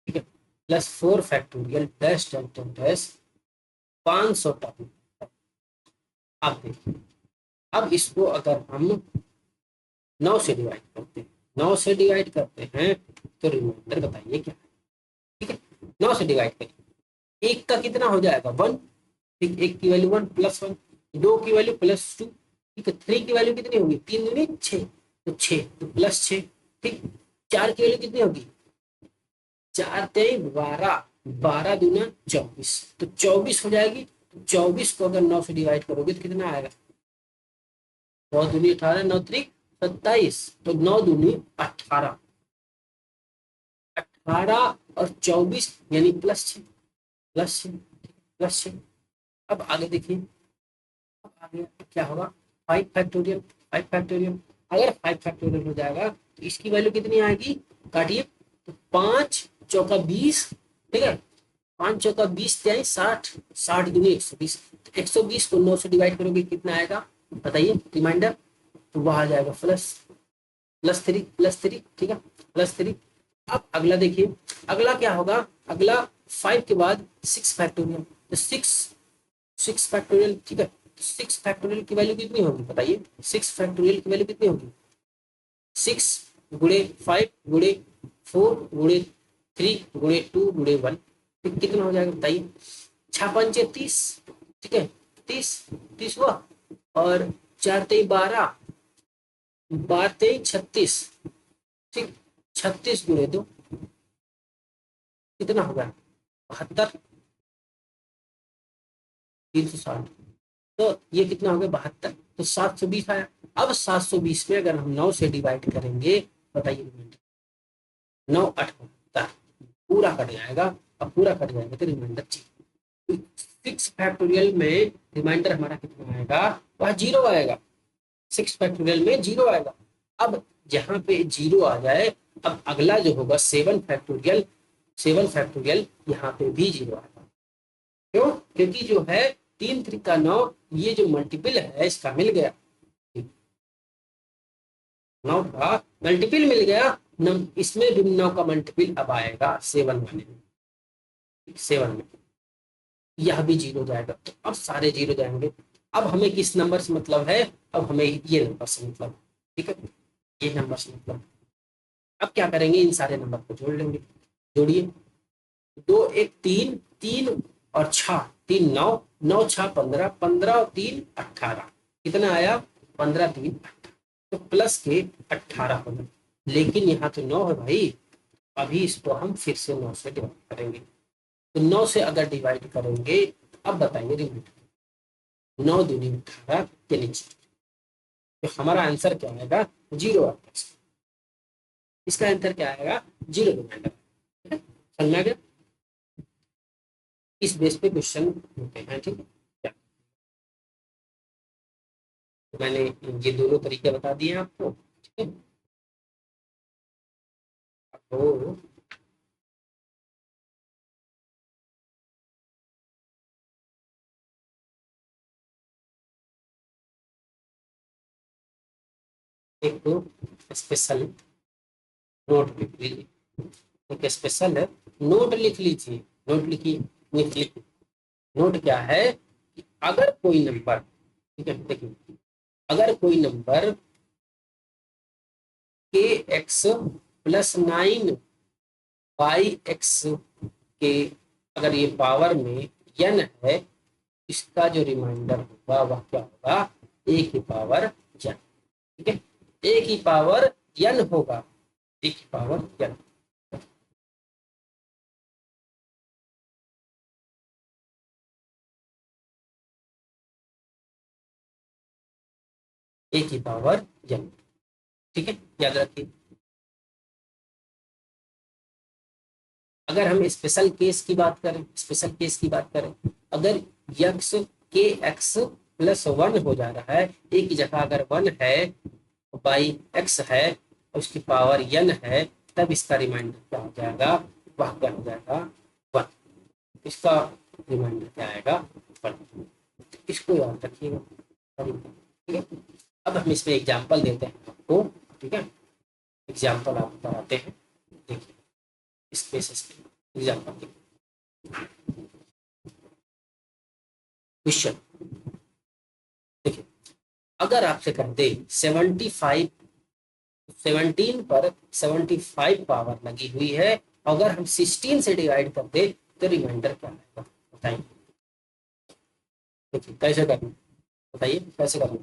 ठीक है, plus 4 factorial dash dash dash dash 500 topic. अब देखिए, अब इसको अगर हम 9 से डिवाइड करते हैं, 9 से डिवाइड करते हैं तो रिमाइंडर बताइए क्या है, ठीक है। 9 से डिवाइड करिए, एक का कितना हो जाएगा 1, ठीक, एक की वैल्यू 1 प्लस 1, 2 की वैल्यू +2, ठीक है, 3 की वैल्यू कितनी होगी, 3 दूनी 6, तो 6 तो +6, ठीक, 4 की वैल्यू कितनी होगी, 4 3 12, 12 दूना 24, तो 24 हो जाएगी। तो 24 को अगर 9 से डिवाइड करोगे तो कितना आएगा, 9 दूनी 18, 9 3 27, तो 9 दूनी 18, 18 और 24 यानी +6, +6, +6। अब आगे देखिए, अब आगे क्या होगा, 5 फैक्टोरियल, 5 फैक्टोरियल, अगर 5 फैक्टोरियल हो जाएगा तो इसकी वैल्यू कितनी आएगी, काटिए, तो 5 चौका 20, ठीक है, 5 चौका 20 त्याई 60, 60 दूनी 120, तो 120 को 9 से डिवाइड करोगे कितना आएगा बताइए, रिमाइंडर, तो वह आ जाएगा +3, +3, ठीक है, +3। अब अगला देखिए, अगला क्या होगा, अगला 5 के बाद 6 फैक्टोरियल, तो 6 फैक्टोरियल, ठीक है, 6 फैक्टोरियल की वैल्यू कितनी होगी बताइए, 6 फैक्टोरियल की वैल्यू कितनी होगी, 6 गुणे 5 गुणे 4 गुणे 3 गुणे 2 गुणे 1, कितना हो जाएगा बताइए, 6 पंचे 30, ठीक है, 30, 30 हुआ, और 4 तेई 12, 12 तेई 36, ठीक, 36 गुणे 2 कितना होगा, 72, 360, तो ये कितना हो गया 72, तो 720 आया। अब 720 में अगर हम 9 से डिवाइड करेंगे, बताइए 9 8 पूरा कट जाएगा, अब पूरा कट जाएगा तो रिमाइंडर 6 फैक्टोरियल में रिमाइंडर हमारा कितना आएगा, वह जीरो आएगा, 6 फैक्टोरियल में जीरो आएगा। अब जहां पे जीरो आ जाए, अब अगला जो होगा 7 फैक्टोरियल, 7 फैक्टोरियल यहाँ पे भी जीरो आएगा, क्यों, क्योंकि जो है 3 3 का 9, ये जो मल्टीपल है इसका मिल गया, 9 का मल्टीपल मिल गया, इसमें भी 9 का मल्टीपल अब आएगा 7 वाले में, 7 में यह भी जीरो जाएगा, तो अब सारे जीरो जाएंगे। अब हमें किस नंबर से मतलब है, अब हमें ये नंबर से मतलब, ठीक है, ये नंबर से मतलब। अब क्या करेंगे, इन सारे नंबर को जोड़ लेंगे, जोड़िए, 2 1 3, 3 और 6, 3 9, 9 6 15, 15 और 3 18, कितना आया 15 3 18, तो प्लस के 18 हो गए, लेकिन यहाँ तो 9 है भाई, अभी इसको हम फिर से 9 से डिवाइड करेंगे, तो 9 से अगर डिवाइड करेंगे, अब बताइए रिमाइंडर, 9 दूनी 18 के नीचे, तो हमारा आंसर क्या आएगा, जीरो आएगा, इसका आंसर क्या आएगा, जीरो रिमाइंडर, ठीक है, समझ में आ गया। इस बेस पे क्वेश्चन होते हैं, ठीक है। तो मैंने ये दोनों तरीके बता दिए आपको, ठीक है। तो एक तो स्पेशल नोट लिख लीजिए, एक स्पेशल नोट लिख लीजिए। नोट लिखिए, लिखिए। नोट क्या है कि अगर कोई नंबर, ठीक है, देखिए, अगर कोई नंबर के एक्स प्लस 9 बाई एक्स के, अगर ये पावर में n है, इसका जो रिमाइंडर होगा वह क्या होगा, ए की पावर n, ठीक है। ए की पावर n होगा, ए की पावर n। ए की पावर n, ठीक है, याद रखिए। अगर हम स्पेशल केस की बात करें, स्पेशल केस की बात करें, अगर यक्स के एक्स प्लस 1 हो जा रहा है, ए की जगह अगर 1 है, बाई एक्स है, उसकी पावर n है, तब इसका रिमाइंडर क्या हो जाएगा, वह क्या हो जाएगा, 1। इसका रिमाइंडर क्या आएगा, 1। इसको याद रखिएगा, ठीक है। अब हम इसमें एग्जाम्पल देते हैं आपको, ठीक है। एग्जाम्पल आपको कराते हैं, देखिए इस बेसिस पे एग्जाम्पल क्वेश्चन। देखिए, अगर आपसे कहते 75, 17 पर 75 पावर लगी हुई है, अगर हम 16 से डिवाइड कर दे तो रिमाइंडर क्या आएगा, बताइए। देखिए कैसे करना, बताइए कैसे करना।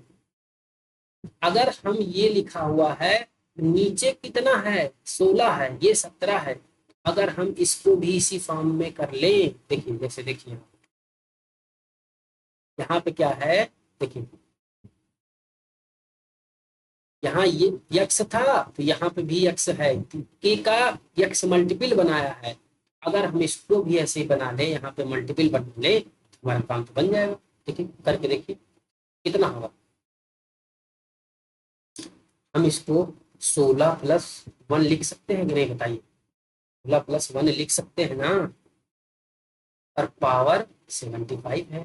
अगर हम ये लिखा हुआ है, नीचे कितना है, 16 है, ये 17 है, अगर हम इसको भी इसी फॉर्म में कर लें, देखिए जैसे देखिए यहाँ पे क्या है, देखिए यहाँ ये यक्स था, तो यहाँ पे भी यक्स है, के का यक्स मल्टीपल बनाया है। अगर हम इसको भी ऐसे ही बना ले, यहाँ पे मल्टीपल बना ले, तो हमारा काम तो बन जाएगा। देखिए करके देखिए कितना होगा। हम इसको 16+1 लिख सकते हैं कि नहीं, बताइए। 16+1 लिख सकते हैं ना, और पावर 75 है,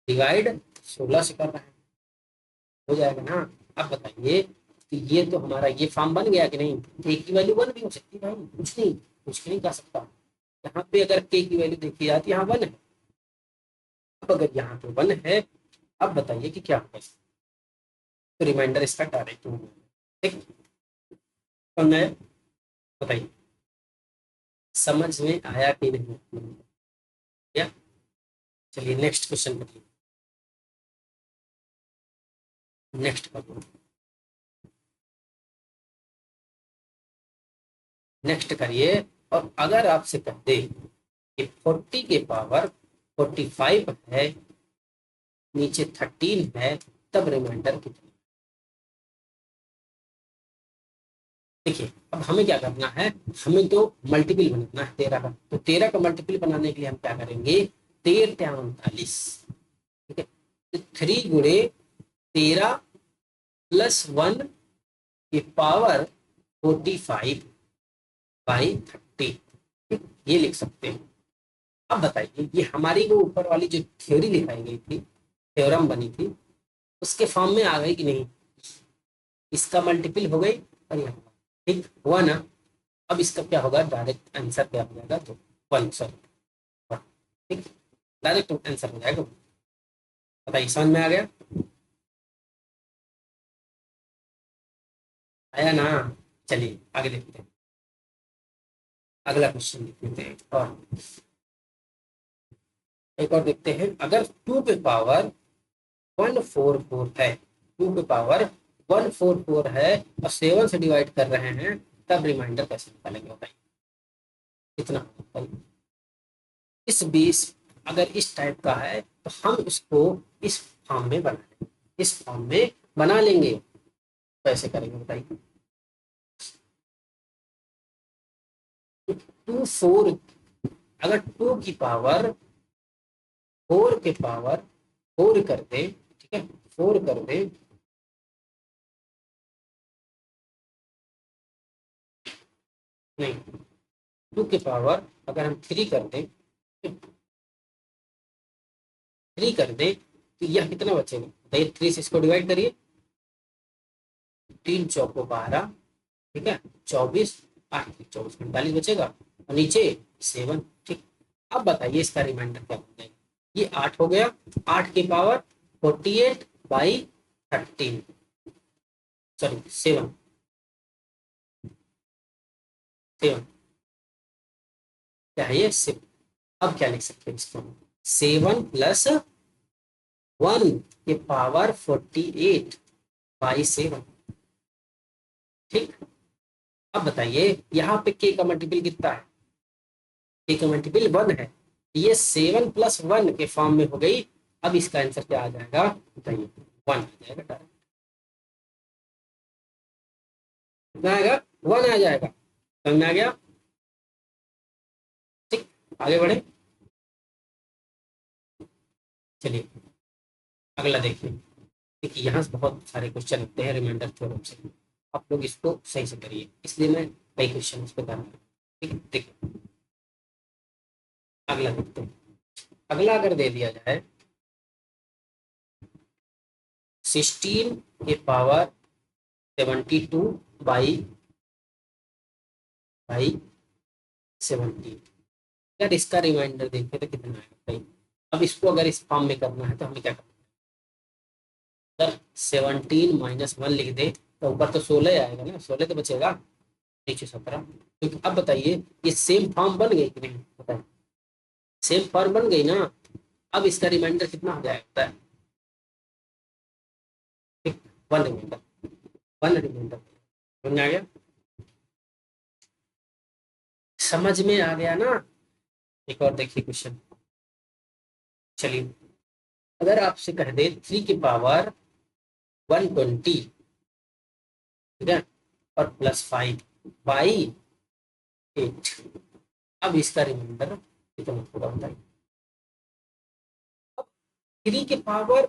डिवाइड 16 से कर रहे हैं, हो जाएगा ना। अब बताइए कि ये तो हमारा ये फॉर्म बन गया कि नहीं। के की वैल्यू 1 भी हो सकती है भाई, कुछ नहीं कर सकता। यहाँ पे अगर के की वैल्यू देखी जाती है, यहाँ 1 है। अब अगर यहाँ पे 1 है, अब बताइए कि क्या होगा, तो रिमाइंडर इसका डायरेक्ट हो गया, ठीक। समझ आया, बताइए समझ में आया कि नहीं, या चलिए नेक्स्ट क्वेश्चन करिए, नेक्स्ट करिए, नेक्स्ट करिए। और अगर आपसे कह दे कि 40 के पावर 45 है, नीचे 13 है, तब रिमाइंडर कितना। देखिए अब हमें क्या करना है, हमें तो मल्टीपल बनाना है 13 का, तो 13 का मल्टीपल बनाने के लिए हम क्या करेंगे, 13×39, ठीक है। तो 3 गुणे 13+1 की पावर 45/30, ये लिख सकते हैं। अब बताइए ये हमारी वो ऊपर वाली जो थ्योरी लिखाई गई थी, थ्योरम बनी थी, उसके फॉर्म में आ गई कि नहीं, इसका मल्टीपल हो गई और यहाँ, ठीक हुआ ना। अब इसका क्या होगा, डायरेक्ट आंसर क्या हो जाएगा, तो 1, सॉरी, ठीक, डायरेक्ट आंसर हो जाएगा। बताइए समझ में आ गया, आया ना। चलिए आगे देखते हैं, अगला क्वेश्चन लिख लेते हैं, और एक और देखते हैं। अगर 2 पे पावर 144 है, 2 पे पावर 144 है, और 7 से डिवाइड कर रहे हैं, तब रिमाइंडर कैसे निकालेंगे, बताइए कितना होगा। इस 20, अगर इस टाइप का है, तो हम इसको इस फॉर्म में बना लेंगे, इस फॉर्म में बना लेंगे। कैसे करेंगे बताइए। 2 4, अगर 2 की पावर 4 के पावर 4 कर दे, ठीक है, 4 कर दे, नहीं 2 के पावर अगर हम 3 कर दें, 3 कर दें तो यह कितना बचेगा बताइए, 3 से इसको डिवाइड करिए, 3 चौको 12, ठीक है 24, 8 24 45 बचेगा, और नीचे 7, ठीक। अब बताइए इसका रिमाइंडर क्या हो जाएगा, ये 8 हो गया, 8 के पावर 48 बाई 13, सॉरी 7, 7 क्या है ये 7। अब क्या लिख सकते हैं इसको, 7 प्लस 1 के पावर 48 बाई 7, ठीक। अब बताइए यहाँ पे के का मल्टीपल कितना है, के का मल्टीपल 1 है, ये 7 प्लस 1 के फॉर्म में हो गई। अब इसका आंसर क्या आ जाएगा बताइए, 1 आ जाएगा डायरेक्ट, कितना आएगा 1 आ जाएगा, समझ में आ गया, ठीक। आगे बढ़े, चलिए अगला देखिए। देखिए यहाँ से बहुत सारे क्वेश्चन होते हैं रिमाइंडर थ्योरम से, आप लोग इसको सही से करिए, इसलिए मैं कई क्वेश्चन इस पर कर रहा हूँ, ठीक है। देखिए अगला देखते हैं, अगला अगर दे दिया जाए 16 के पावर 72 बाई 17, यार इसका रिमाइंडर देखें तो कितना आएगा भाई। अब इसको अगर इस फॉर्म में करना है तो हमें क्या करना है, अगर 17 - 1 लिख दे तो ऊपर तो 16 आएगा ना, 16 तो बचेगा, नीचे 17। तो अब बताइए ये सेम फॉर्म बन गई कि नहीं, बताइए सेम फॉर्म बन गई ना। अब इसका रिमाइंडर कितना हो जाएगा, 1 रिमाइंडर, 1 रिमाइंडर, समझ आ गया, समझ में आ गया ना। एक और देखिए क्वेश्चन, चलिए अगर आपसे कह दे 3 की पावर 120, ठीक है, और +5 बाई 8, अब इसका रिमाइंडर कितना होगा बताइए। अब 3 की पावर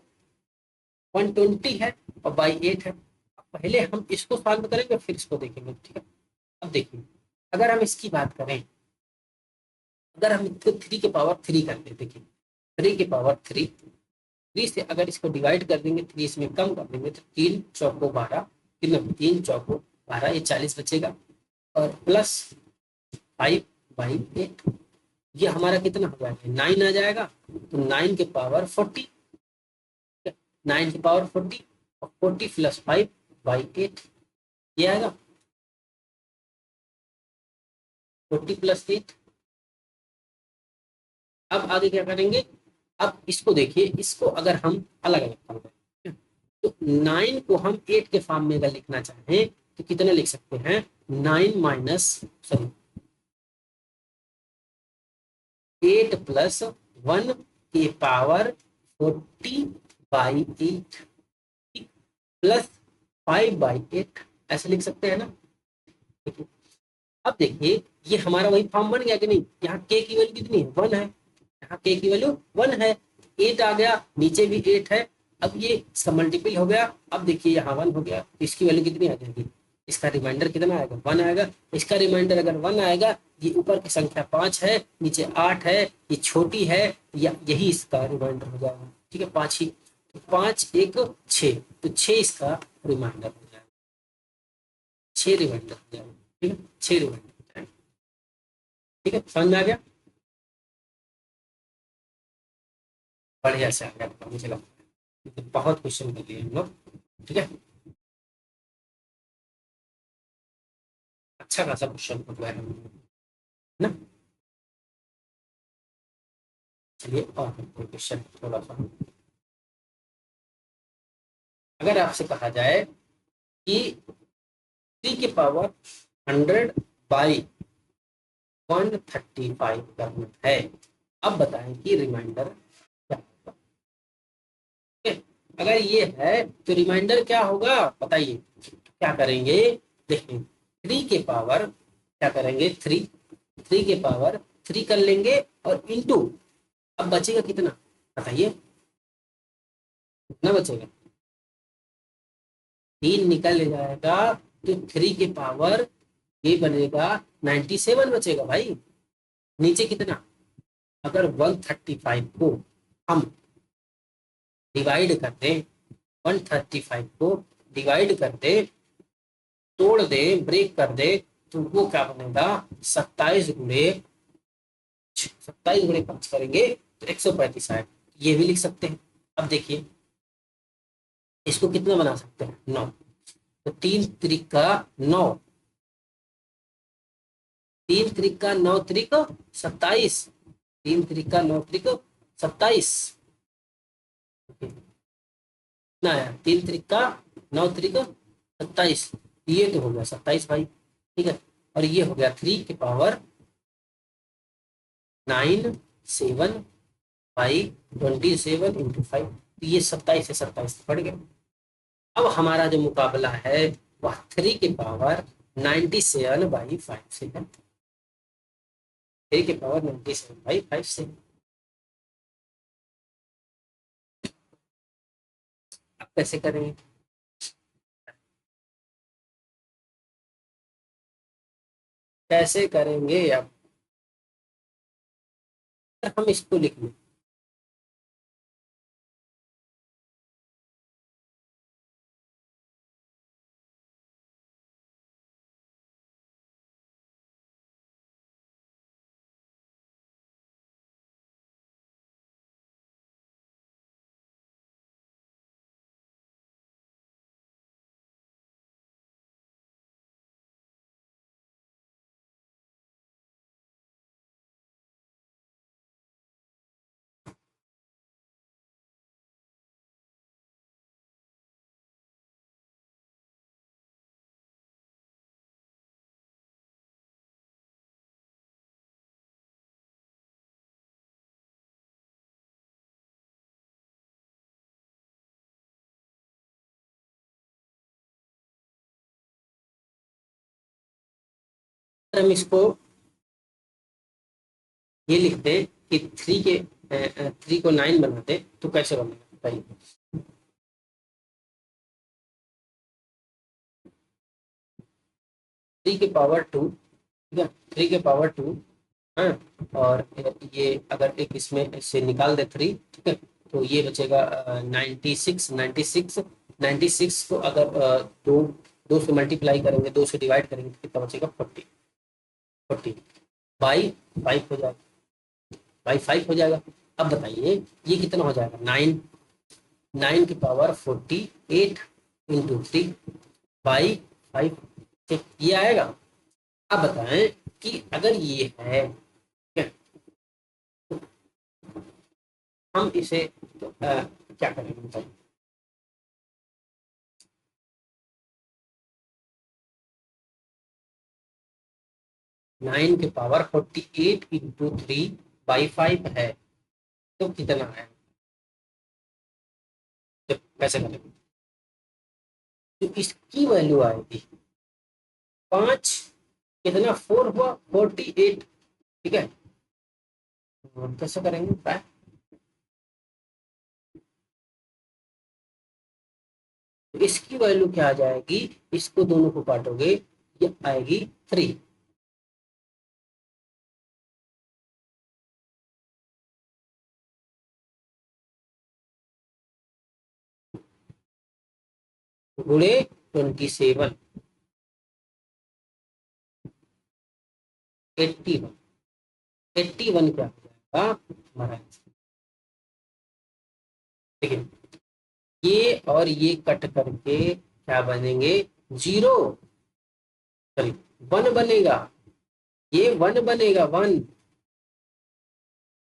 120 है और बाई 8 है, अब पहले हम इसको सॉल्व करेंगे फिर इसको देखेंगे, ठीक है। अब देखिए अगर हम इसकी बात करें, अगर हम इसको 3 के पावर 3 कर दें, देखिए 3 के पावर 3, 3 से अगर इसको डिवाइड कर देंगे, 3 इसमें कम कर देंगे तो 3 चौको 12, 3 चौको 12, ये 40 बचेगा, और +5/8, ये हमारा कितना हो जाएगा 9 आ जाएगा, तो 9 के पावर 40, 9 की पावर 40 और 40 + 5/8, ये आएगा 40 + 8। अब आगे क्या करेंगे, अब इसको देखिए, इसको अगर हम अलग अलग कर दें तो 9 को हम 8 के फॉर्म में अगर लिखना चाहें तो कितना लिख सकते हैं, 9 माइनस सॉरी 8 + 1 के पावर 40/8 +5/8, ऐसे लिख सकते हैं ना। अब देखिए ये हमारा वही फॉर्म बन गया कि नहीं, यहाँ के की वैल्यू कितनी है 1 है, यहाँ के की वैल्यू 1 है, 8 आ गया, नीचे भी 8 है, अब ये इसका मल्टीपल हो गया, अब देखिए यहाँ 1 हो गया, तो इसकी वैल्यू कितनी आ जाएगी, इसका रिमाइंडर कितना आएगा 1 आएगा। इसका रिमाइंडर अगर 1 आएगा, ये ऊपर की संख्या 5 है, नीचे 8 है, ये छोटी है, या यही इसका रिमाइंडर हो जाएगा, ठीक है 5 ही, तो 5 1 6, तो 6 इसका रिमाइंडर हो जाएगा, 6 रिमाइंडर हो जाएगा, ठीक है 6 रिमाइंडर हो जाएगा, ठीक है समझ में आ गया, बढ़िया से आ गया आपका, मुझे लगता है तो बहुत क्वेश्चन कर लिए हम लोग, ठीक है अच्छा खासा क्वेश्चन हो गया है ना। चलिए और क्वेश्चन थोड़ा सा, अगर आपसे कहा जाए कि 3 की पावर 100/135 करना है, अब बताएं कि रिमाइंडर क्या होगा, ठीक है? अगर ये है तो रिमाइंडर क्या होगा बताइए, क्या करेंगे, देखिए 3 के पावर क्या करेंगे, 3 के पावर 3 कर लेंगे और इंटू, अब बचेगा कितना बताइए, कितना बचेगा 3 निकल जाएगा तो 3 के पावर ये बनेगा 97 बचेगा भाई। नीचे कितना, अगर 135 को हम डिवाइड कर दें, 135 को डिवाइड कर दे, तोड़ दे, ब्रेक कर दे, तो वो क्या बनेगा, 27 गुणे 5 करेंगे तो 135 आएगा। ये भी लिख सकते हैं। अब देखिए इसको कितना बना सकते हैं, 9। तो 3 त्रिका 9, 3 त्रिका 9 त्रिक 27, 3 त्रिका 9 त्रिक 27 कितना आया, 3 त्रिका 9 त्रिक 27, ये तो हो गया 27 भाई, ठीक है। और ये हो गया 3 की पावर 9 7/27 ये 27 से 27 पड़ गया। अब हमारा जो मुकाबला है वह 3 की पावर 97/5 से है, 3 की पावर 97/5 से। अब कैसे करेंगे, कैसे करेंगे अब, हम इसको लिख लें, हम इसको ये लिखते कि 3 को 9 बनाते तो कैसे बनेगा बताइए। 3 की पावर 2, ठीक है, 3 की पावर 2, हाँ। और ये अगर एक इसमें से निकाल दे 3, ठीक है, तो ये बचेगा 96, 96, 96 को अगर दो दो से मल्टीप्लाई करेंगे, 2 से डिवाइड करेंगे तो कितना बचेगा, 40, 40 बाई 5 हो जाएगा, बाई 5 हो जाएगा। अब बताइए ये कितना हो जाएगा, 9, 9 की पावर 48 इंटू 3/5, ठीक ये आएगा। अब बताएं कि अगर ये है, ठीक है, हम इसे क्या करेंगे बताइए। 9 की पावर 48 इंटू 3/5 है, तो कितना है, तो कैसे करेंगे, तो इसकी वैल्यू आएगी 5, कितना 4 हुआ 48, ठीक है। और कैसे करेंगे बताएं, तो इसकी वैल्यू क्या आ जाएगी, इसको दोनों को काटोगे ये आएगी 3, गुणे 27, 81, 81 क्या हो जाएगा हमारा आंसर। ठीक है, ये और ये कट करके क्या बनेंगे, 0, सॉरी 1 बनेगा, ये 1 बनेगा 1,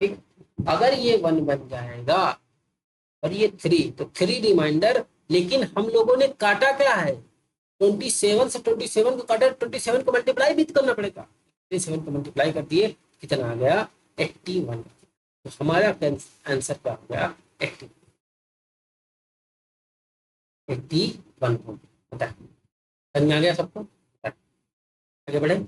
ठीक। अगर ये 1 बन जाएगा और ये 3, तो 3 रिमाइंडर, लेकिन हम लोगों ने काटा क्या है, 27 से 27 को काटा, 27 को मल्टीप्लाई भी तो करना पड़ेगा, 27 को मल्टीप्लाई कर दिए, कितना आ गया 81, तो हमारा आंसर क्या हो गया 81 हो गया। समझ में आ गया सबको, आगे बढ़े।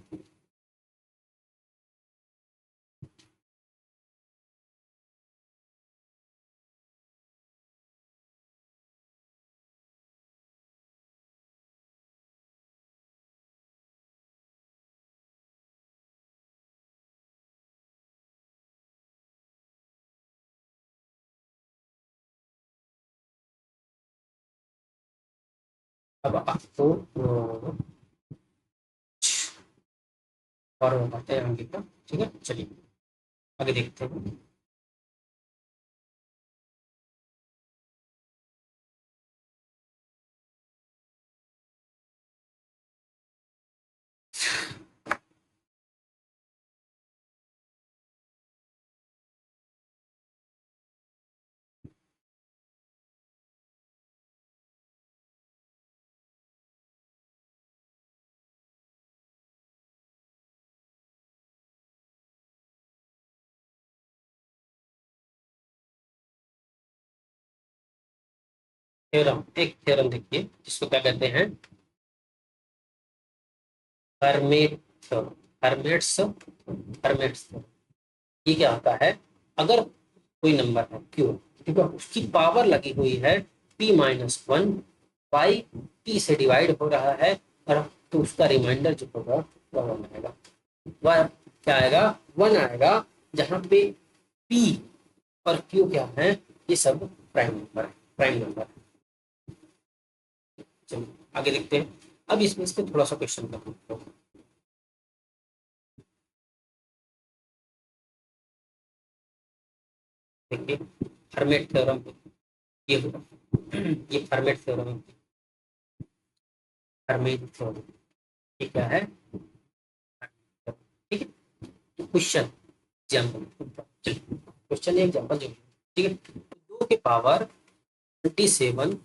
अब आपको और बताते हैं आगे का। ठीक है, चलिए आगे देखते हैं। थ्योरम, एक थ्योरम देखिए जिसको क्या कहते हैं, हर्मेट थ्योरम। हर्मेट्स हर्मेट्स थ्योरम। ये क्या होता है, अगर कोई नंबर है क्यू, ठीक है, उसकी पावर लगी हुई है p-1 बाई p से डिवाइड हो रहा है, और तो उसका रिमाइंडर जो होगा वह वन आएगा। वह क्या आएगा, वन आएगा, जहां पे p और q क्या है, ये सब प्राइम नंबर है, प्राइम नंबर है। चलिए आगे देखते हैं। अब इसमें इसके थोड़ा सा क्वेश्चन कर, देखिए हर्मेट थ्योरम ये होगा, ये हर्मेट थ्योरम है। हर्मेट थ्योरम ये क्या है, ठीक है। तो क्वेश्चन एग्जाम्पल, क्वेश्चन एग्जाम्पल जो, ठीक है, दो के पावर 27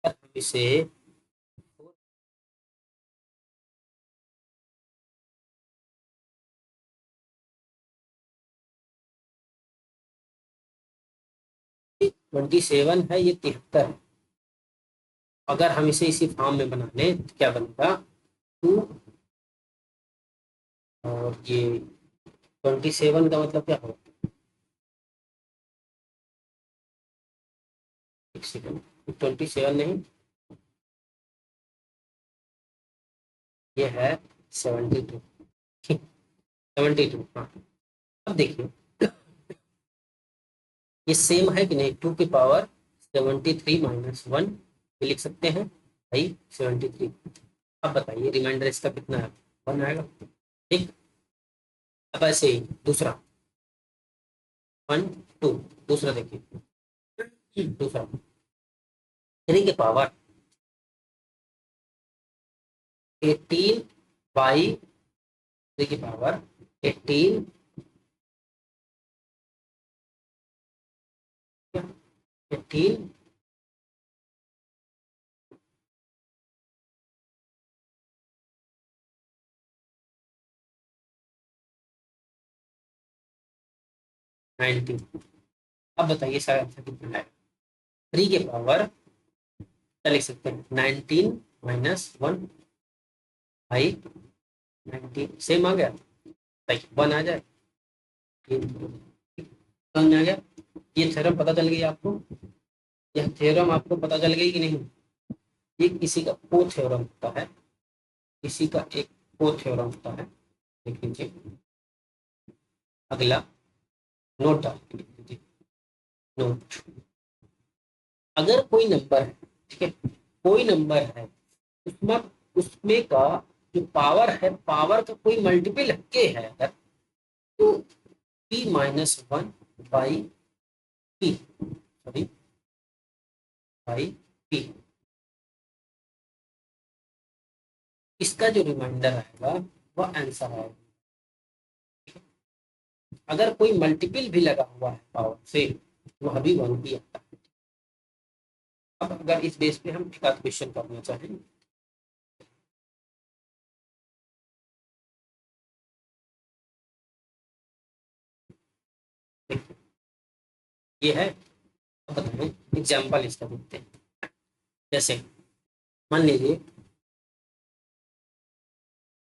हम इसे 27 है, ये 73 है। अगर हम इसे इसी फॉर्म में बना लें तो क्या बनेगा, टू, और ये 27 का मतलब क्या होगा, एक सेकंड, 27 नहीं, ये है 72, 72, हाँ। अब देखिए ये सेम है कि नहीं, 2 की पावर 73-1 ये लिख सकते हैं भाई 73। अब बताइए रिमाइंडर इसका कितना है, वन आएगा, ठीक। अब ऐसे ही दूसरा, 1 2, दूसरा देखिए, दूसरा 3 के पावर 18 बाई 3 की पावर 18, 18 19। अब बताइए इसका आंसर कितना है, 3 के पावर क्या लिख सकते हैं, 19-1 बाई 19, सेम आ गया, लाइक 1 आ जाए, समझ में आ गया। ये थ्योरम पता चल गई आपको, यह थ्योरम आपको पता चल गई कि नहीं। ये किसी का को थ्योरम होता है, किसी का एक को थ्योरम होता है, देख लीजिए। अगला नोट डाल लीजिए, नोट, अगर कोई नंबर है, ठीक है, कोई नंबर है, उसमें उसमें का जो पावर है, पावर का कोई मल्टीपल के है अगर, तो p-1 by p, sorry, by p, इसका जो रिमाइंडर आएगा वह आंसर आएगा। अगर कोई मल्टीपल भी लगा हुआ है पावर से, वह भी वन ही आता है। अब अगर इस बेस पे हम एक आध क्वेश्चन करना चाहें, ये है, अब बताएं एग्जाम्पल इसका देखते हैं। जैसे मान लीजिए,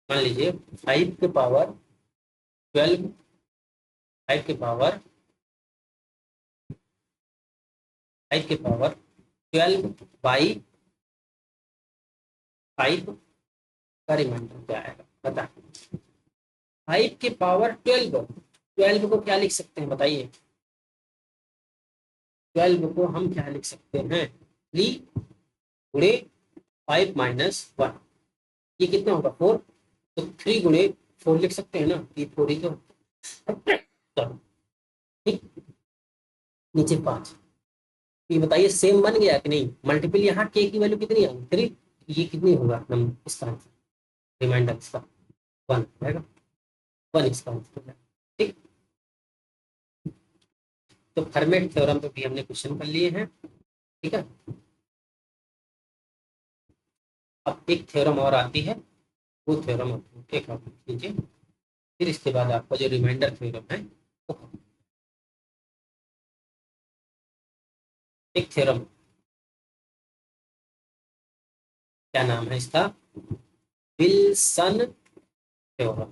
मान लीजिए 5 के पावर 12, 5 के पावर 5 के पावर 12 बाई 5 का रिमाइंडर क्या आएगा बता। 5 की पावर 12, 12 को क्या लिख सकते हैं बताइए। 12 को हम क्या लिख सकते हैं, 3 गुणे 5 माइनस 1, ये कितना होगा 4, तो 3 गुणे 4 लिख सकते हैं ना, ये 4 ही तो। चलो, ठीक, नीचे 5। ये बताइए सेम बन गया कि नहीं, मल्टीपल यहाँ के की वैल्यू कितनी है 3, ये कितनी होगा नंबर इसका आंसर, रिमाइंडर इसका 1 रहेगा, 1 इसका आंसर है। ठीक, तो फर्मेट थ्योरम पे भी हमने क्वेश्चन कर लिए हैं। ठीक है, अब एक थ्योरम और आती है, वो थ्योरम एक आप लिख लीजिए, फिर इसके बाद आपका जो रिमाइंडर थ्योरम है वो एक थ्योरम, क्या नाम है इसका, विल्सन थ्योरम,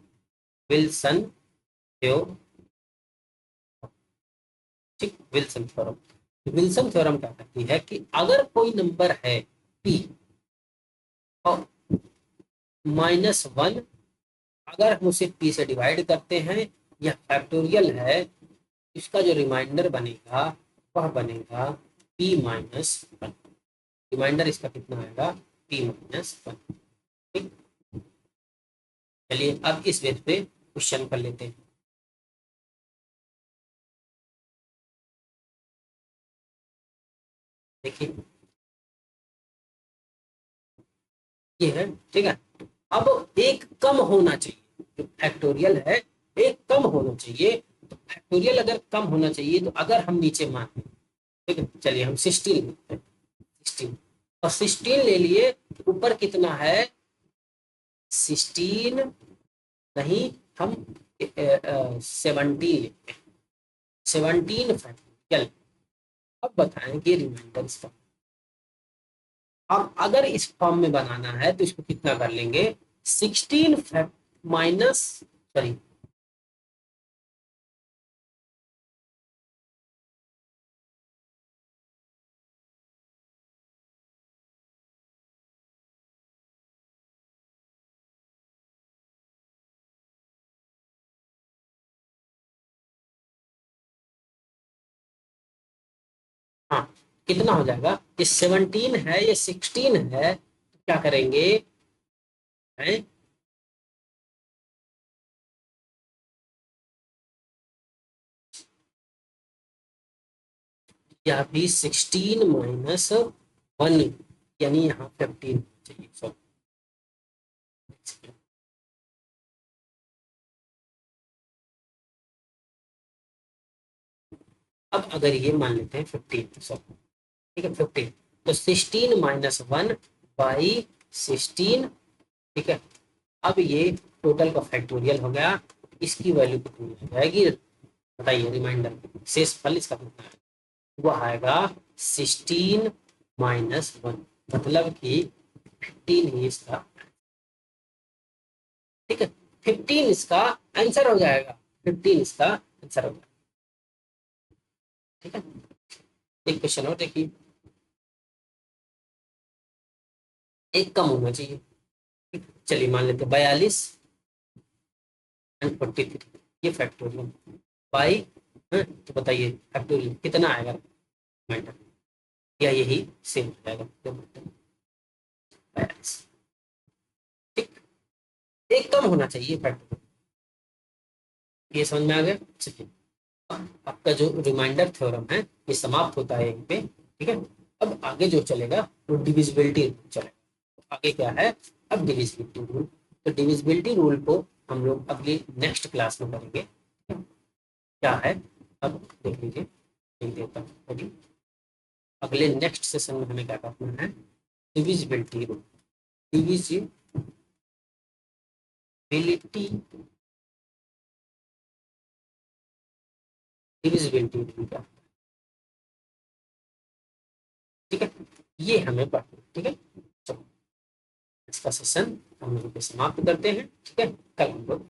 विल्सन थ्योरम। ठीक, विल्सन थ्योरम, विल्सन थ्योरम क्या कहती है कि अगर कोई नंबर है p और -1, अगर हम उसे p से डिवाइड करते हैं या फैक्टोरियल है, इसका जो रिमाइंडर बनेगा वह बनेगा p-1, रिमाइंडर इसका कितना आएगा p-1। ठीक, चलिए अब इस बेस पे क्वेश्चन कर लेते हैं। देखिए ये है, ठीक है, अब एक कम होना चाहिए, जो फैक्टोरियल है एक कम होना चाहिए, तो फैक्टोरियल अगर कम होना चाहिए तो अगर हम नीचे मान लें, ठीक है, चलिए हम 16 लेते हैं, 16 और 16 ले लिए, ऊपर कितना है 16 नहीं, हम 17 लेते हैं, 17 फैक्टोरियल। अब बताएं कि रिमाइंडर इसका, अब अगर इस फॉर्म में बनाना है तो इसको कितना कर लेंगे 16 माइनस, सॉरी हाँ, कितना हो जाएगा, ये 17 है ये 16 है, तो क्या करेंगे है, या भी 16 - 1, यानी यहाँ 15 चाहिए, सॉरी। अब अगर ये मान लेते हैं 15, सॉरी, ठीक है 15, तो 16 - 1/16, ठीक है। अब ये टोटल का फैक्टोरियल हो गया, इसकी वैल्यू कितनी हो जाएगी बताइए, रिमाइंडर शेष फल इसका कितना है, वो आएगा 16 - 1, मतलब कि 15 ही इसका, ठीक है, 15 इसका आंसर हो जाएगा, 15 इसका आंसर हो जाएगा। ठीक है, एक क्वेश्चन और देखिए, एक कम होना चाहिए, चलिए मान लेते हैं 42 और 43, ये फैक्टोरियल बाई, तो बताइए फैक्टोरियल कितना आएगा मैटर, या यही सेम हो जाएगा 42, ठीक, एक कम होना चाहिए फैक्टोरियल, ये समझ में आ गया। चलिए आपका जो रिमाइंडर थ्योरम है ये समाप्त होता है यहीं पे, ठीक है। अब आगे जो चलेगा वो डिविजिबिलिटी चलेगा, तो आगे क्या है, अब डिविजिबिलिटी रूल, तो डिविजिबिलिटी रूल को हम लोग अगली नेक्स्ट क्लास में करेंगे, ठीक है? क्या है, अब देख लीजिए, देख देता हूँ अभी, अगले नेक्स्ट सेशन में हमें क्या करना है, divisibility rule, divisibility, divisibility rule का, ठीक है, ये हमें पढ़ना है, ठीक है। चलो इसका सेशन हम लोग समाप्त करते हैं, ठीक है, कल हम लोग